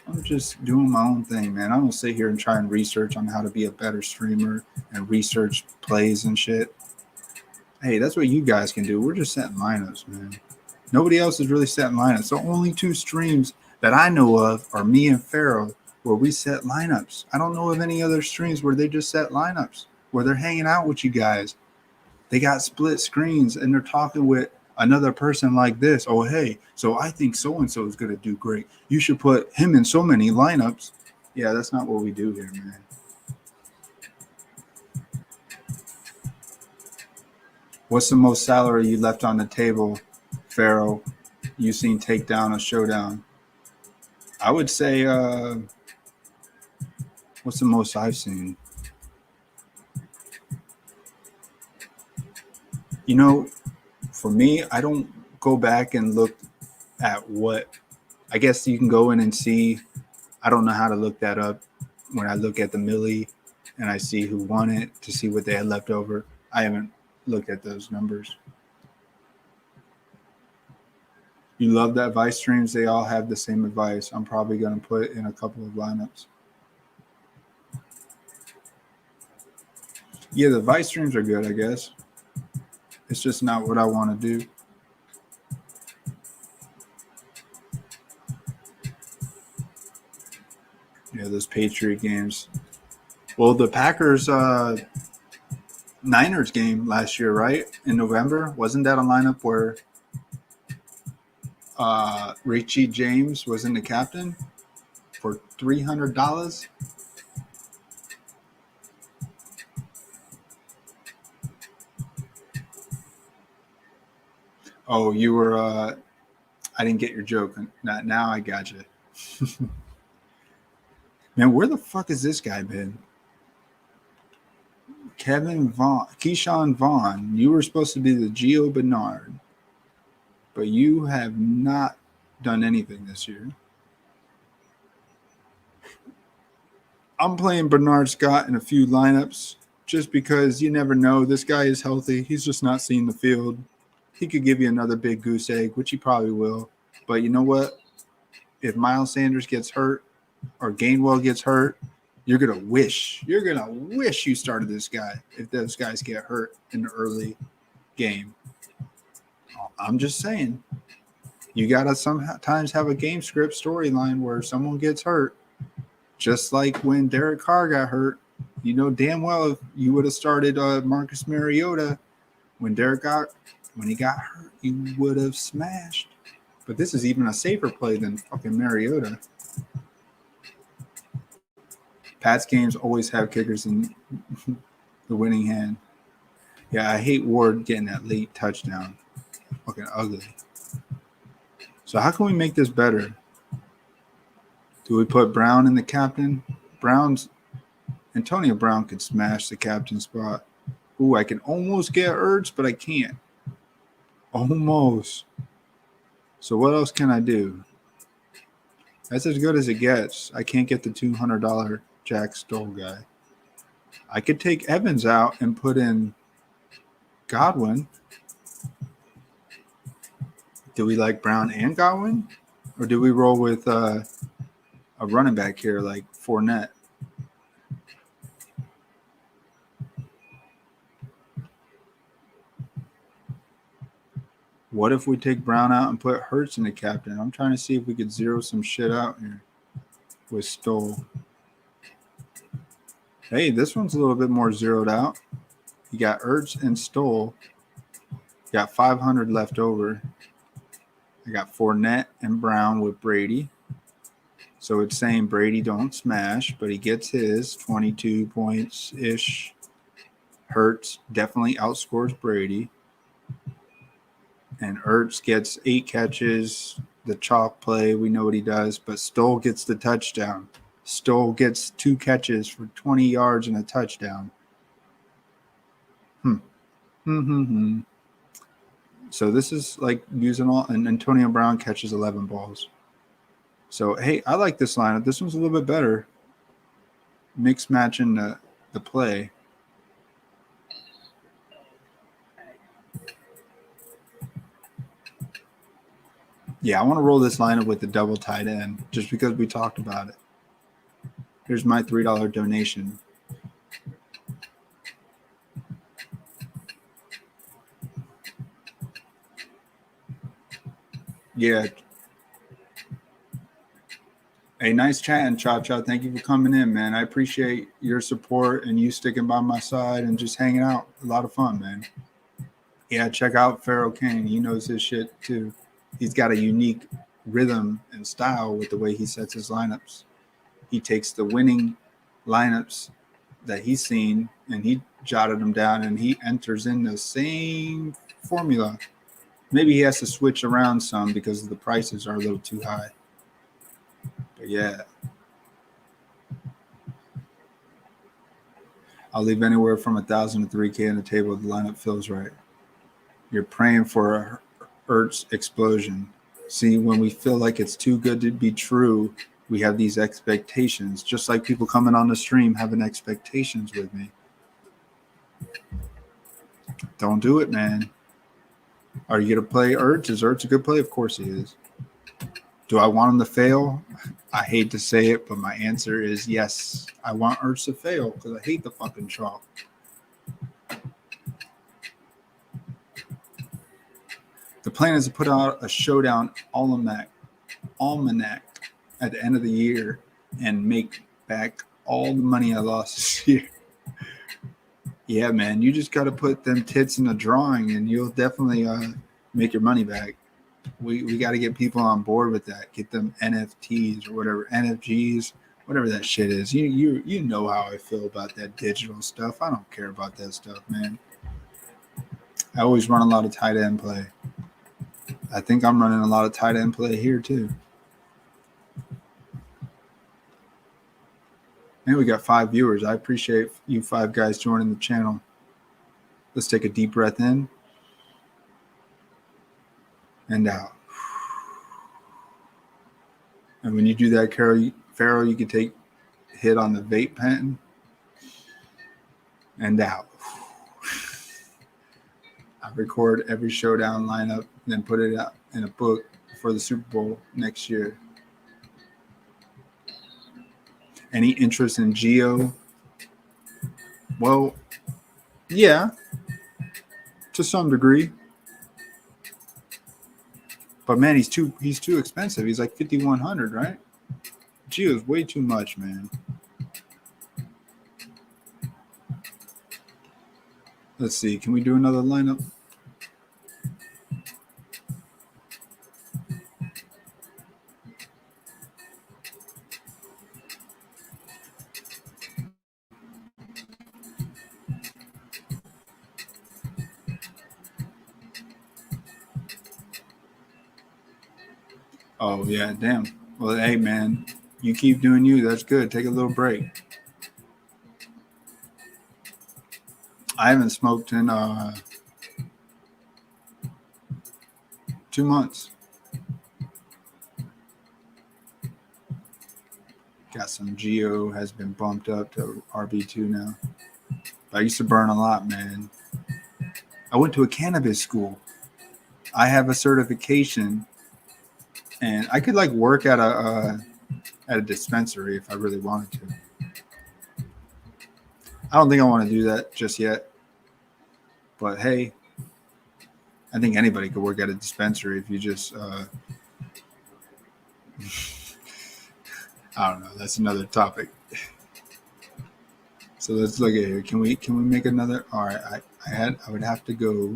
I'm just doing my own thing, man. I don't sit here and try and research on how to be a better streamer and research plays and shit. Hey, that's what you guys can do. We're just setting lineups, man. Nobody else is really setting lineups. The only two streams that I know of are me and Pharaoh where we set lineups. I don't know of any other streams where they just set lineups, where they're hanging out with you guys. They got split screens and they're talking with another person like this. Oh, hey, so I think so-and-so is going to do great. You should put him in so many lineups. Yeah, that's not what we do here, man. What's the most salary you left on the table, Pharaoh? You seen take down a showdown? I would say, what's the most I've seen? You know, for me, I don't go back and look at what, I guess you can go in and see. I don't know how to look that up. When I look at the Millie and I see who won it to see what they had left over, I haven't looked at those numbers. You love that Vice streams. They all have the same advice. I'm probably going to put in a couple of lineups. Yeah, the Vice streams are good, I guess. It's just not what I want to do. Yeah, those Patriot games. Well, the Packers Niners game last year, right? In November. Wasn't that a lineup where Richie James was in the captain for $300? Oh, you were I didn't get your joke. Now I got you. Man, where the fuck has this guy been? Keyshawn Vaughn. You were supposed to be the Gio Bernard, but you have not done anything this year. I'm playing Bernard Scott in a few lineups just because you never know. This guy is healthy. He's just not seeing the field. He could give you another big goose egg, which he probably will. But you know what? If Miles Sanders gets hurt or Gainwell gets hurt, you're gonna wish you started this guy if those guys get hurt in the early game. I'm just saying, you gotta sometimes have a game script storyline where someone gets hurt. Just like when Derek Carr got hurt, you know damn well if you would have started Marcus Mariota when he got hurt, you would have smashed. But this is even a safer play than fucking Mariota. Pats games always have kickers in the winning hand. Yeah, I hate Ward getting that late touchdown. Fucking ugly. So how can we make this better? Do we put Brown in the captain? Antonio Brown could smash the captain spot. Ooh, I can almost get Ertz, but I can't. Almost. So what else can I do? That's as good as it gets. I can't get the $200 Jack Stoll guy. I could take Evans out and put in Godwin. Do we like Brown and Godwin? Or do we roll with a running back here like Fournette? What if we take Brown out and put Hurts in the captain? I'm trying to see if we could zero some shit out here with Stoll. Hey, this one's a little bit more zeroed out. You got Ertz and Stoll. You got 500 left over. I got Fournette and Brown with Brady. So it's saying Brady don't smash, but he gets his 22 points-ish. Hurts definitely outscores Brady. And Ertz gets 8 catches, the chalk play, we know what he does, but Stoll gets the touchdown. Stoll gets 2 catches for 20 yards and a touchdown. So this is like using all, and Antonio Brown catches 11 balls. So, hey, I like this lineup. This one's a little bit better. Mix matching the play. Yeah, I want to roll this lineup with the double tight end just because we talked about it. Here's my $3 donation. Yeah. Hey, nice chatting, Cha-Cha. Thank you for coming in, man. I appreciate your support and you sticking by my side and just hanging out. A lot of fun, man. Yeah, check out Pharaoh Kane. He knows his shit, too. He's got a unique rhythm and style with the way he sets his lineups. He takes the winning lineups that he's seen and he jotted them down and he enters in the same formula. Maybe he has to switch around some because the prices are a little too high. But yeah. I'll leave anywhere from 1,000 to 3K on the table if the lineup feels right. You're praying for a Ertz explosion. See, when we feel like it's too good to be true, we have these expectations, just like people coming on the stream having expectations with me. Don't do it, man. Are you going to play Ertz? Is Ertz a good play? Of course he is. Do I want him to fail? I hate to say it, but my answer is yes. I want Ertz to fail because I hate the fucking chalk. The plan is to put out a showdown almanac at the end of the year and make back all the money I lost this year. Yeah, man, you just got to put them tits in a drawing and you'll definitely make your money back. We got to get people on board with that. Get them NFTs or whatever, NFGs, whatever that shit is. You know how I feel about that digital stuff. I don't care about that stuff, man. I always run a lot of tight end play. I think I'm running a lot of tight end play here too. And we got 5 viewers. I appreciate you 5 guys joining the channel. Let's take a deep breath in and out. And when you do that, Pharaoh, you can take hit on the vape pen and out. I record every showdown lineup and then put it out in a book for the Super Bowl next year. Any interest in Geo? Well, yeah, to some degree. But man, he's too expensive. He's like 5,100, right? Geo's way too much, man. Let's see. Can we do another lineup? Oh, yeah, damn. Well, hey, man, you keep doing you. That's good. Take a little break. I haven't smoked in 2 months. Got some Geo, has been bumped up to RB2 now. But I used to burn a lot, man. I went to a cannabis school. I have a certification, and I could like work at a dispensary if I really wanted to. I don't think I want to do that just yet. But hey, I think anybody could work at a dispensary if you just I don't know. That's another topic. So let's look at here. Can we make another? All right, I would have to go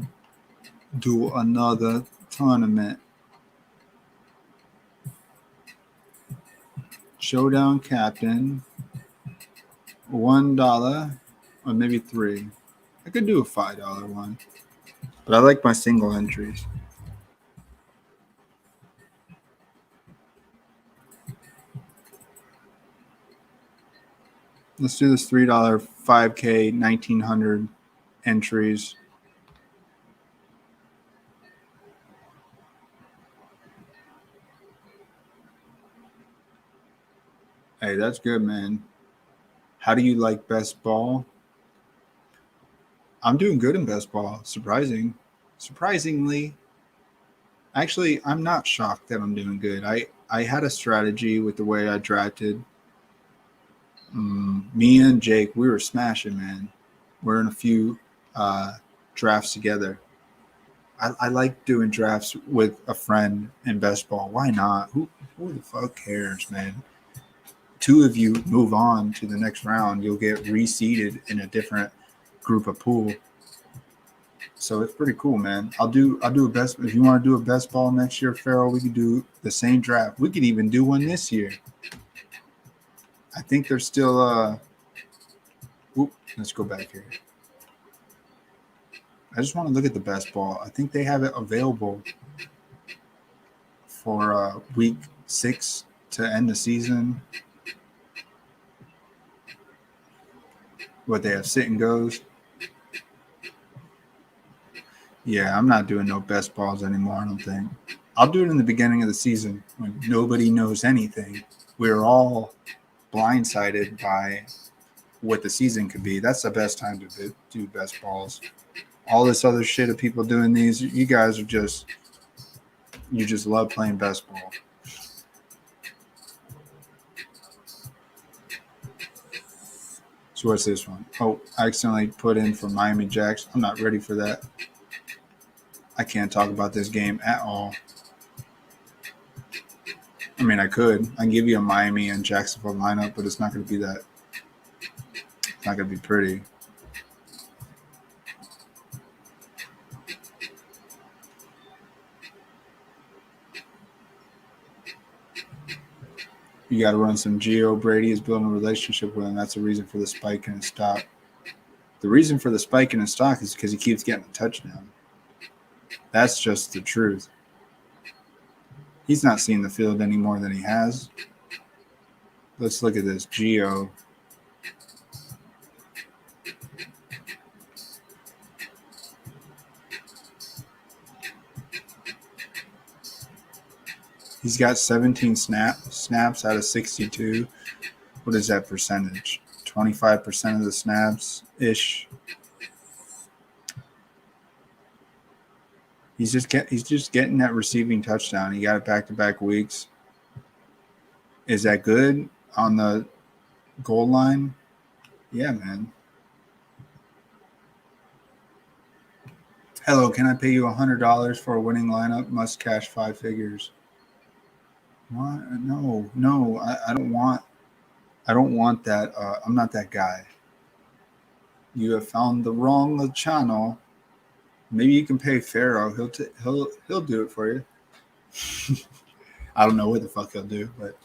do another tournament. Showdown captain, $1 or maybe $3. I could do a $5 one, but I like my single entries. Let's do this $3 5K 1900 entries. Hey, that's good, man. How do you like best ball? I'm doing good in best ball. Surprisingly, actually, I'm not shocked that I'm doing good. I had a strategy with the way I drafted. Me and Jake, we were smashing, man. We're in a few drafts together. I like doing drafts with a friend in best ball. Why not? Who the fuck cares, man? 2 of you move on to the next round. You'll get reseeded in a different group of pool. So it's pretty cool, man. I'll do a best. If you want to do a best ball next year, Farrell, we could do the same draft. We could even do one this year. I think there's still let's go back here. I just want to look at the best ball. I think they have it available for week 6 to end the season. What they have sit and goes. Yeah, I'm not doing no best balls anymore, I don't think. I'll do it in the beginning of the season when nobody knows anything. We're all blindsided by what the season could be. That's the best time to do best balls. All this other shit of people doing these, you guys are just love playing best ball. So what's this one? Oh, I accidentally put in for Miami Jacks. I'm not ready for that. I can't talk about this game at all. I mean, I could. I can give you a Miami and Jacksonville lineup, but it's not going to be that. It's not going to be pretty. You got to run some Geo. Brady is building a relationship with him. That's the reason for the spike in his stock. The reason for the spike in his stock is because he keeps getting a touchdown. That's just the truth. He's not seeing the field any more than he has. Let's look at this. Geo. He's got 17 snaps out of 62. What is that percentage? 25% of the snaps ish. He's just getting that receiving touchdown. He got it back-to-back weeks. Is that good on the goal line? Yeah, man. Hello, can I pay you $100 for a winning lineup? Must cash 5 figures. What? No. I don't want that. I'm not that guy. You have found the wrong channel. Maybe you can pay Pharaoh. He'll do it for you. I don't know what the fuck he'll do, but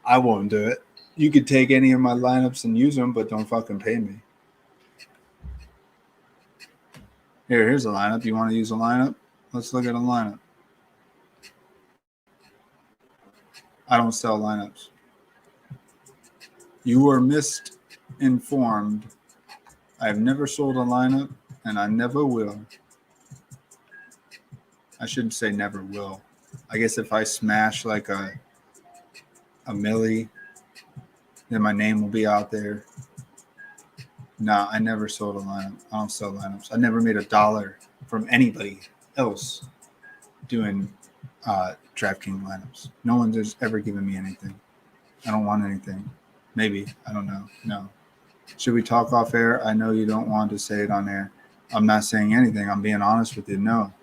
I won't do it. You could take any of my lineups and use them, but don't fucking pay me. Here's a lineup. You want to use a lineup? Let's look at a lineup. I don't sell lineups. You were misinformed. I've never sold a lineup, and I never will. I shouldn't say never will. I guess if I smash like a milli, then my name will be out there. No, I never sold a lineup. I don't sell lineups. I never made $1 from anybody else doing Draftkings lineups. No one has ever given me anything. I don't want anything. Maybe. I don't know. No. Should we talk off air? I know you don't want to say it on air. I'm not saying anything. I'm being honest with you. No.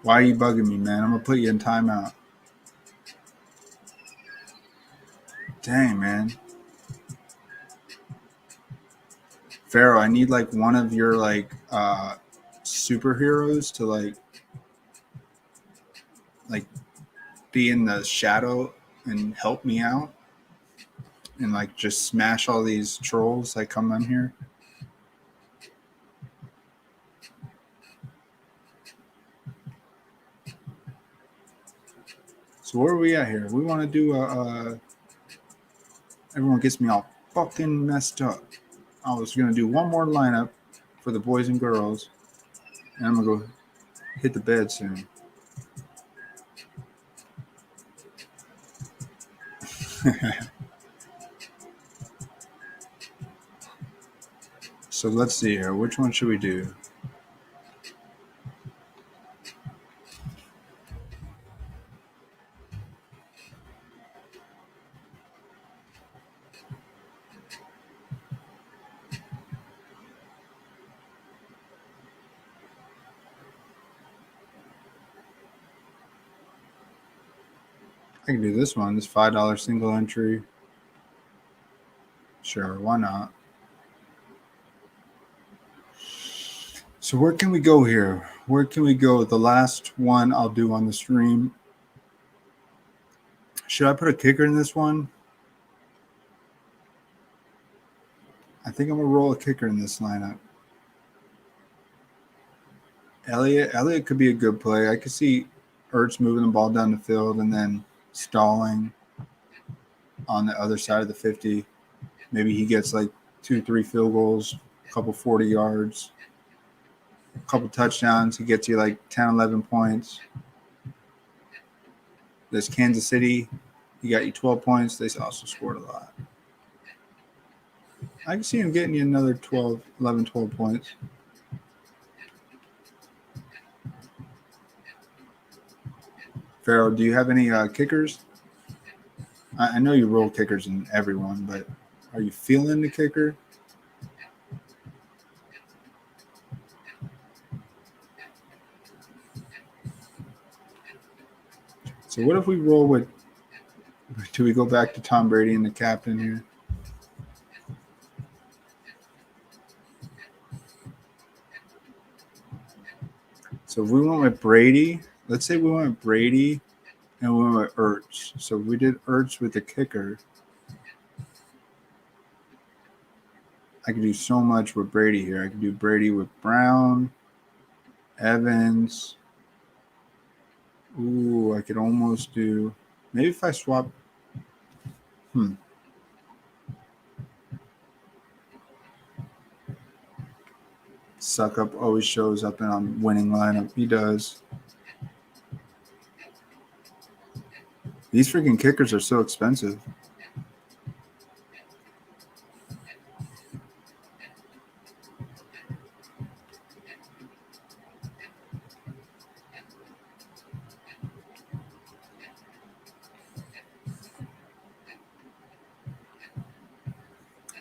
Why are you bugging me, man? I'm going to put you in timeout. Dang, man. Pharaoh, I need like one of your like superheroes to like be in the shadow and help me out and like just smash all these trolls that come in here. So where are we at here? We want to do everyone gets me all fucking messed up. I was going to do one more lineup for the boys and girls, and I'm going to go hit the bed soon. So let's see here. Which one should we do? I can do this one. This $5 single entry. Sure, why not? So where can we go here? Where can we go? The last one I'll do on the stream. Should I put a kicker in this one? I think I'm going to roll a kicker in this lineup. Elliott could be a good play. I could see Ertz moving the ball down the field and then stalling on the other side of the 50. Maybe he gets like 2-3 field goals, a couple 40 yards, a couple touchdowns. He gets you like 10, 11 points. There's Kansas City. He got you 12 points. They also scored a lot. I can see him getting you another 11, 12 points. Pharaoh, do you have any kickers? I know you roll kickers in everyone, but are you feeling the kicker? So what if we roll with – do we go back to Tom Brady and the captain here? So if we went with Brady, let's say we went with Brady and we went with Ertz. So we did Ertz with the kicker. I could do so much with Brady here. I could do Brady with Brown, Evans. Ooh, I could almost do – maybe if I swap Suck Up always shows up in a winning lineup. He does. These freaking kickers are so expensive.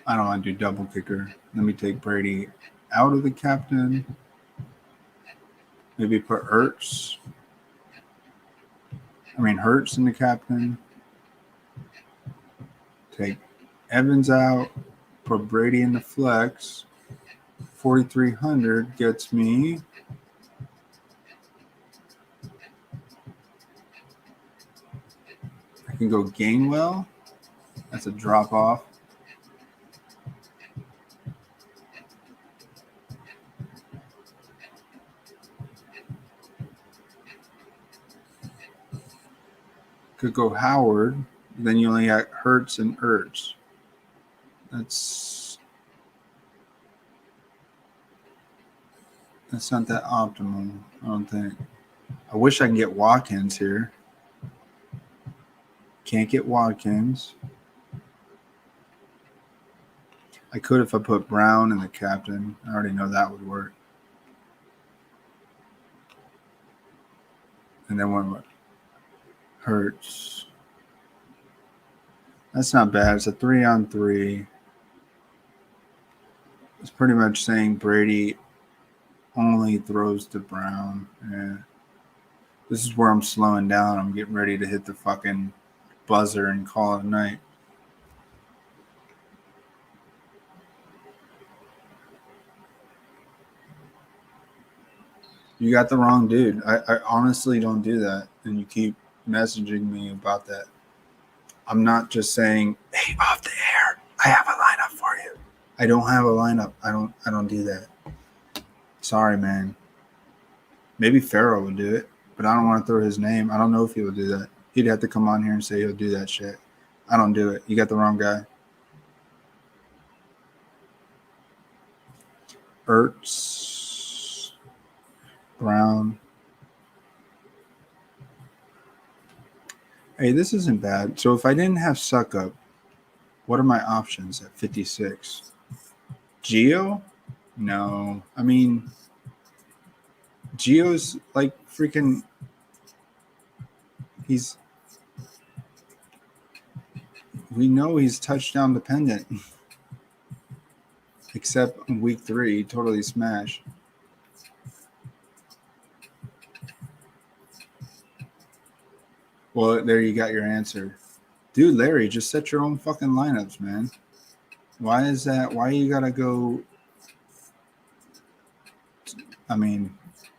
I don't want to do double kicker. Let me take Brady out of the captain. Maybe put Hurts in the captain. Take Evans out. Put Brady in the flex. 4,300 gets me. I can go Gainwell. That's a drop off. Could go Howard. Then you only got Hurts and Ertz. That's not that optimal, I don't think. I wish I can get Watkins here. Can't get Watkins. I could if I put Brown in the captain. I already know that would work. And then what? Hurts. That's not bad. It's a 3-on-3. It's pretty much saying Brady only throws to Brown. Yeah. This is where I'm slowing down. I'm getting ready to hit the fucking buzzer and call it a night. You got the wrong dude. I honestly don't do that. And you keep messaging me about that. I'm not just saying, hey, off the air, I have a lineup for you. I don't have a lineup. I don't do that. Sorry, man. Maybe Farrell would do it, but I don't want to throw his name. I don't know if he would do that. He'd have to come on here and say he'll do that shit. I don't do it. You got the wrong guy. Ertz, Brown. Hey, this isn't bad. So if I didn't have Suck Up, what are my options at 56? Geo? No. I mean, Geo's like freaking. We know he's touchdown dependent. Except in week 3, he totally smashed. Well, there you got your answer. Dude, Larry, just set your own fucking lineups, man. Why is that? Why you gotta go? I mean,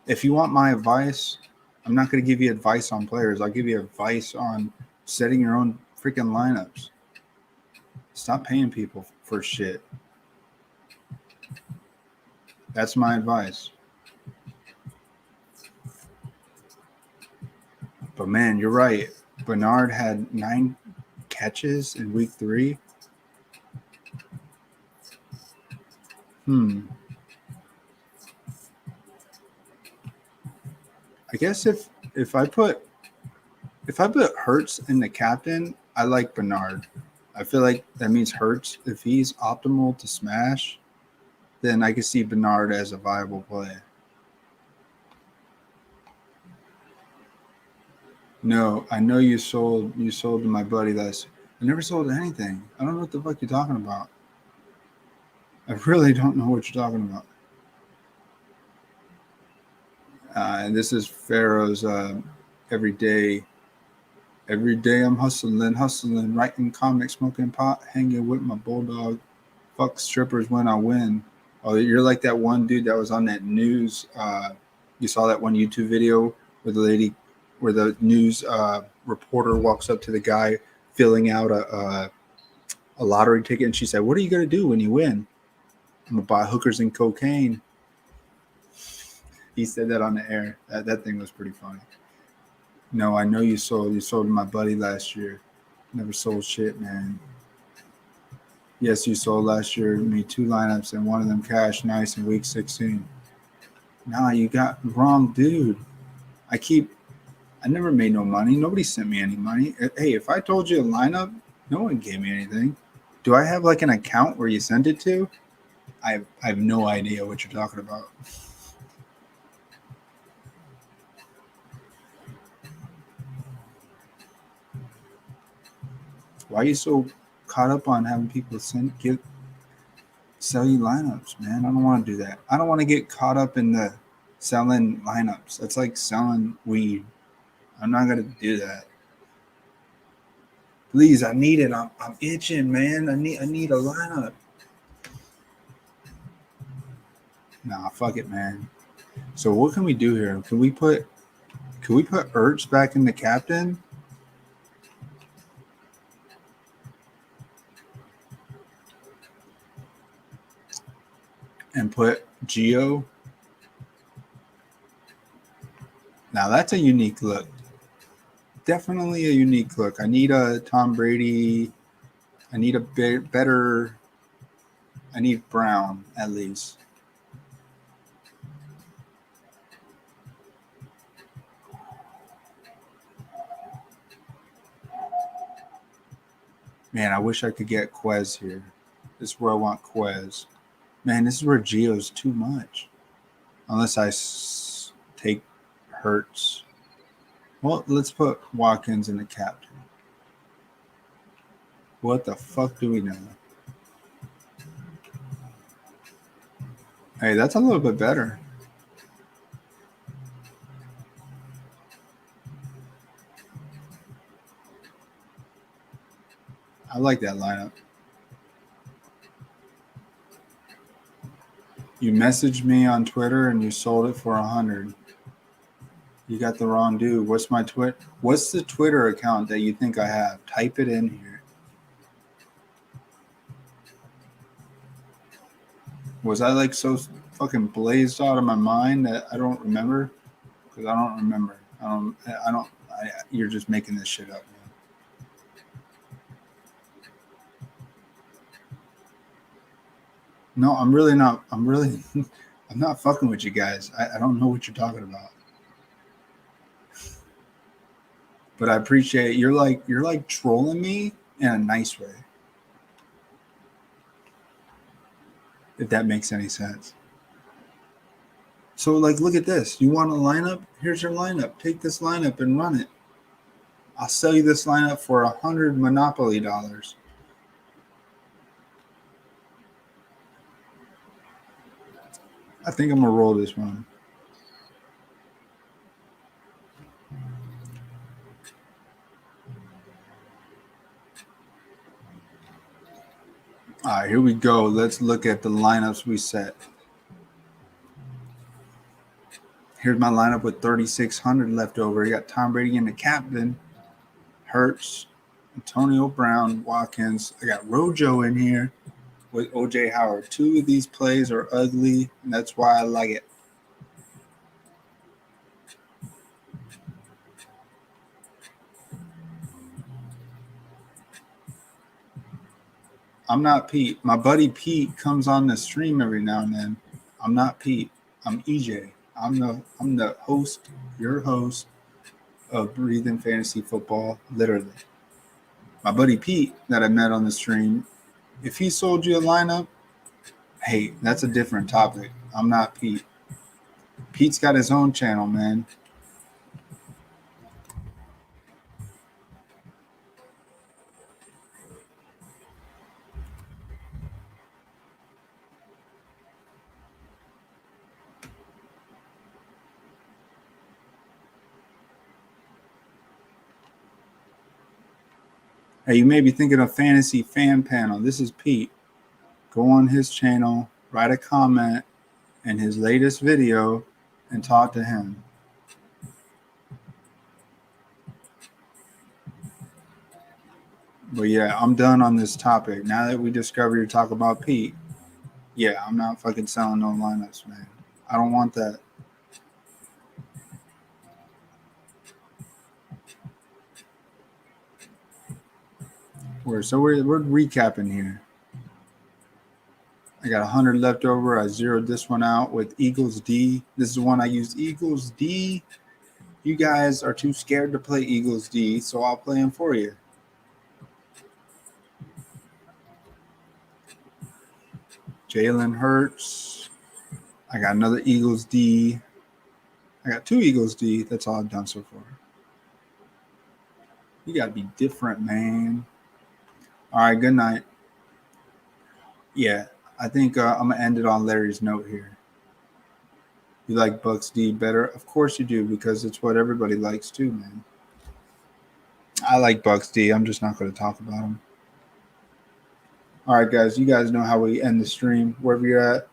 if you want my advice, I'm not gonna give you advice on players. I'll give you advice on setting your own freaking lineups. Stop paying people for shit. That's my advice. But man, you're right. Bernard had 9 catches in week 3. I guess if I put Hurts in the captain, I like Bernard. I feel like that means Hurts, if he's optimal to smash, then I can see Bernard as a viable play. No, I know you sold to my buddy last. I never sold anything. I don't know what the fuck you're talking about. I really don't know what you're talking about. And this is Pharaoh's every day. Every day I'm hustling, writing comics, smoking pot, hanging with my bulldog. Fuck strippers when I win. Oh, you're like that one dude that was on that news. You saw that one YouTube video where the news reporter walks up to the guy filling out a lottery ticket, and she said, "What are you gonna do when you win?" "I'm gonna buy hookers and cocaine." He said that on the air. That thing was pretty funny. No, I know you sold. You sold to my buddy last year. Never sold shit, man. Yes, you sold last year me 2 lineups and one of them cashed nice in week 16. Nah, you got wrong, dude. I keep I never made no money. Nobody sent me any money. Hey, if I told you a lineup, no one gave me anything. Do I have like an account where you send it to? I have no idea what you're talking about. Why are you so caught up on having people sell you lineups, man? I don't want to do that. I don't want to get caught up in the selling lineups. That's like selling weed. I'm not gonna do that. Please, I need it. I'm itching, man. I need a lineup. Nah, fuck it, man. So what can we do here? Can we put Ertz back in the captain? And put Geo? Now that's a unique look. Definitely a unique look. I need a Tom Brady. I need a bit better. I need Brown at least. Man, I wish I could get Quez here. This is where I want Quez. Man, this is where Geo's too much. Unless I take Hurts. Well, let's put Watkins in the captain. What the fuck do we know? Hey, that's a little bit better. I like that lineup. You messaged me on Twitter and you sold it for 100. You got the wrong dude. What's the Twitter account that you think I have? Type it in here. Was I like so fucking blazed out of my mind that I don't remember? Because I don't remember. You're just making this shit up, man. No, I'm really not. I'm not fucking with you guys. I don't know what you're talking about. But I appreciate you're like trolling me in a nice way. If that makes any sense. So like look at this. You want a lineup? Here's your lineup. Take this lineup and run it. I'll sell you this lineup for 100 Monopoly dollars. I think I'm gonna roll this one. All right, here we go. Let's look at the lineups we set. Here's my lineup with 3,600 left over. You got Tom Brady in the captain, Hurts, Antonio Brown, Watkins. I got Rojo in here with OJ Howard. Two of these plays are ugly, and that's why I like it. I'm not Pete. My buddy Pete comes on the stream every now and then. I'm not Pete. I'm EJ. I'm the host, your host of Breathing Fantasy Football, literally. My buddy Pete that I met on the stream, if he sold you a lineup, hey, that's a different topic. I'm not Pete. Pete's got his own channel, man. Hey, you may be thinking of Fantasy Fan Panel. This is Pete. Go on his channel, write a comment in his latest video, and talk to him. But yeah, I'm done on this topic. Now that we discovered you're talking about Pete, yeah, I'm not fucking selling no lineups, man. I don't want that. We're recapping here. I got 100 left over. I zeroed this one out with Eagles D. This is one I used Eagles D You guys are too scared to play Eagles D, so I'll play them for you. Jalen Hurts. I got another Eagles D. I got 2 Eagles D. That's all I've done so far. You got to be different, man. All right, good night. Yeah, I think I'm going to end it on Larry's note here. You like Bucs D better? Of course you do, because it's what everybody likes too, man. I like Bucs D. I'm just not going to talk about them. All right, guys, you guys know how we end the stream. Wherever you're at,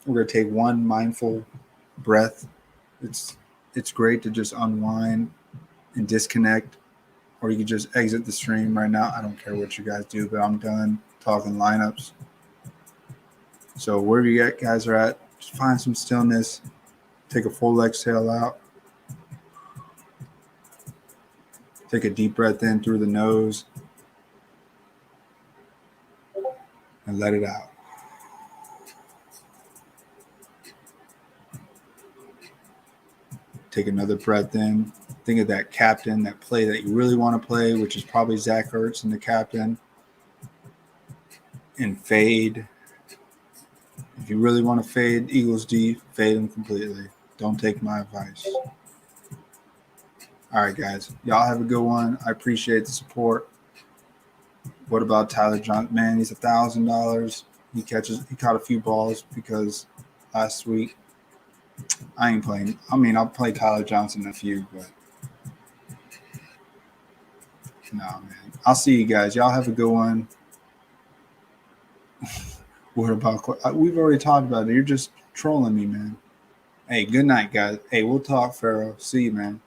we're going to take one mindful breath. It's great to just unwind and disconnect, or you can just exit the stream right now. I don't care what you guys do, but I'm done talking lineups. So wherever you guys are at, just find some stillness. Take a full exhale out. Take a deep breath in through the nose and let it out. Take another breath in. Think of that captain, that play that you really want to play, which is probably Zach Ertz and the captain. And fade. If you really want to fade Eagles D, fade them completely. Don't take my advice. All right, guys. Y'all have a good one. I appreciate the support. What about Tyler Johnson? Man, he's $1,000. He caught a few balls because last week I ain't playing. I mean, I'll play Tyler Johnson a few, but no, man. I'll see you guys. Y'all have a good one. What about? We've already talked about it. You're just trolling me, man. Hey, good night, guys. Hey, we'll talk, Pharaoh. See you, man.